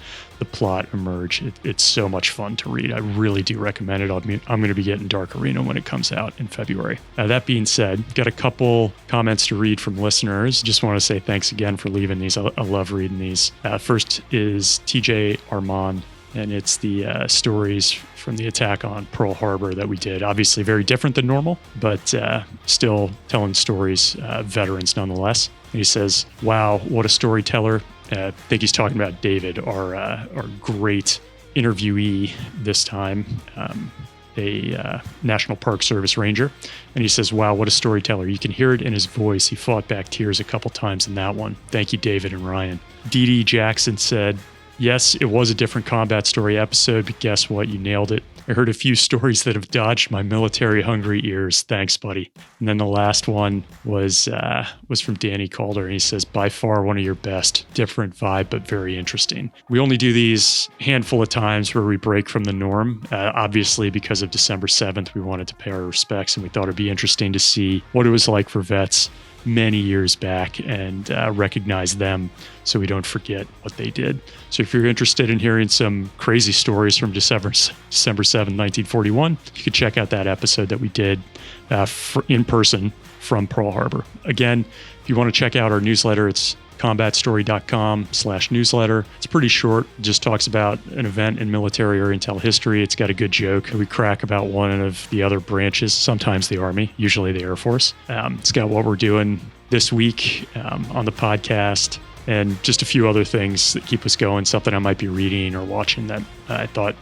plot emerge. It's so much fun to read. I really do recommend it. I'm going to be getting Dark Arena when it comes out in February. That being said, got a couple comments to read from listeners. Just want to say thanks again for leaving these. I love reading these. First is TJ Armand. And it's the stories from the attack on Pearl Harbor that we did. Obviously very different than normal, but still telling stories, veterans nonetheless. And he says, wow, what a storyteller. I think he's talking about David, our great interviewee this time, a National Park Service Ranger. And he says, wow, what a storyteller. You can hear it in his voice. He fought back tears a couple times in that one. Thank you, David and Ryan. Dee Dee Jackson said, yes, it was a different combat story episode, but guess what? You nailed it. I heard a few stories that have dodged my military-hungry ears. Thanks, buddy. And then the last one was from Danny Calder, and he says, by far one of your best. Different vibe, but very interesting. We only do these handful of times where we break from the norm. Obviously, because of December 7th, we wanted to pay our respects, and we thought it'd be interesting to see what it was like for vets many years back and recognize them so we don't forget what they did. So if you're interested in hearing some crazy stories from December 7, 1941, you can check out that episode that we did in person from Pearl Harbor. Again, if you want to check out our newsletter, it's combatstory.com/newsletter. It's pretty short. It just talks about an event in military or intel history. It's got a good joke. We crack about one of the other branches, sometimes the Army, usually the Air Force. It's got what we're doing this week on the podcast. and just a few other things that keep us going, something I might be reading or watching that I thought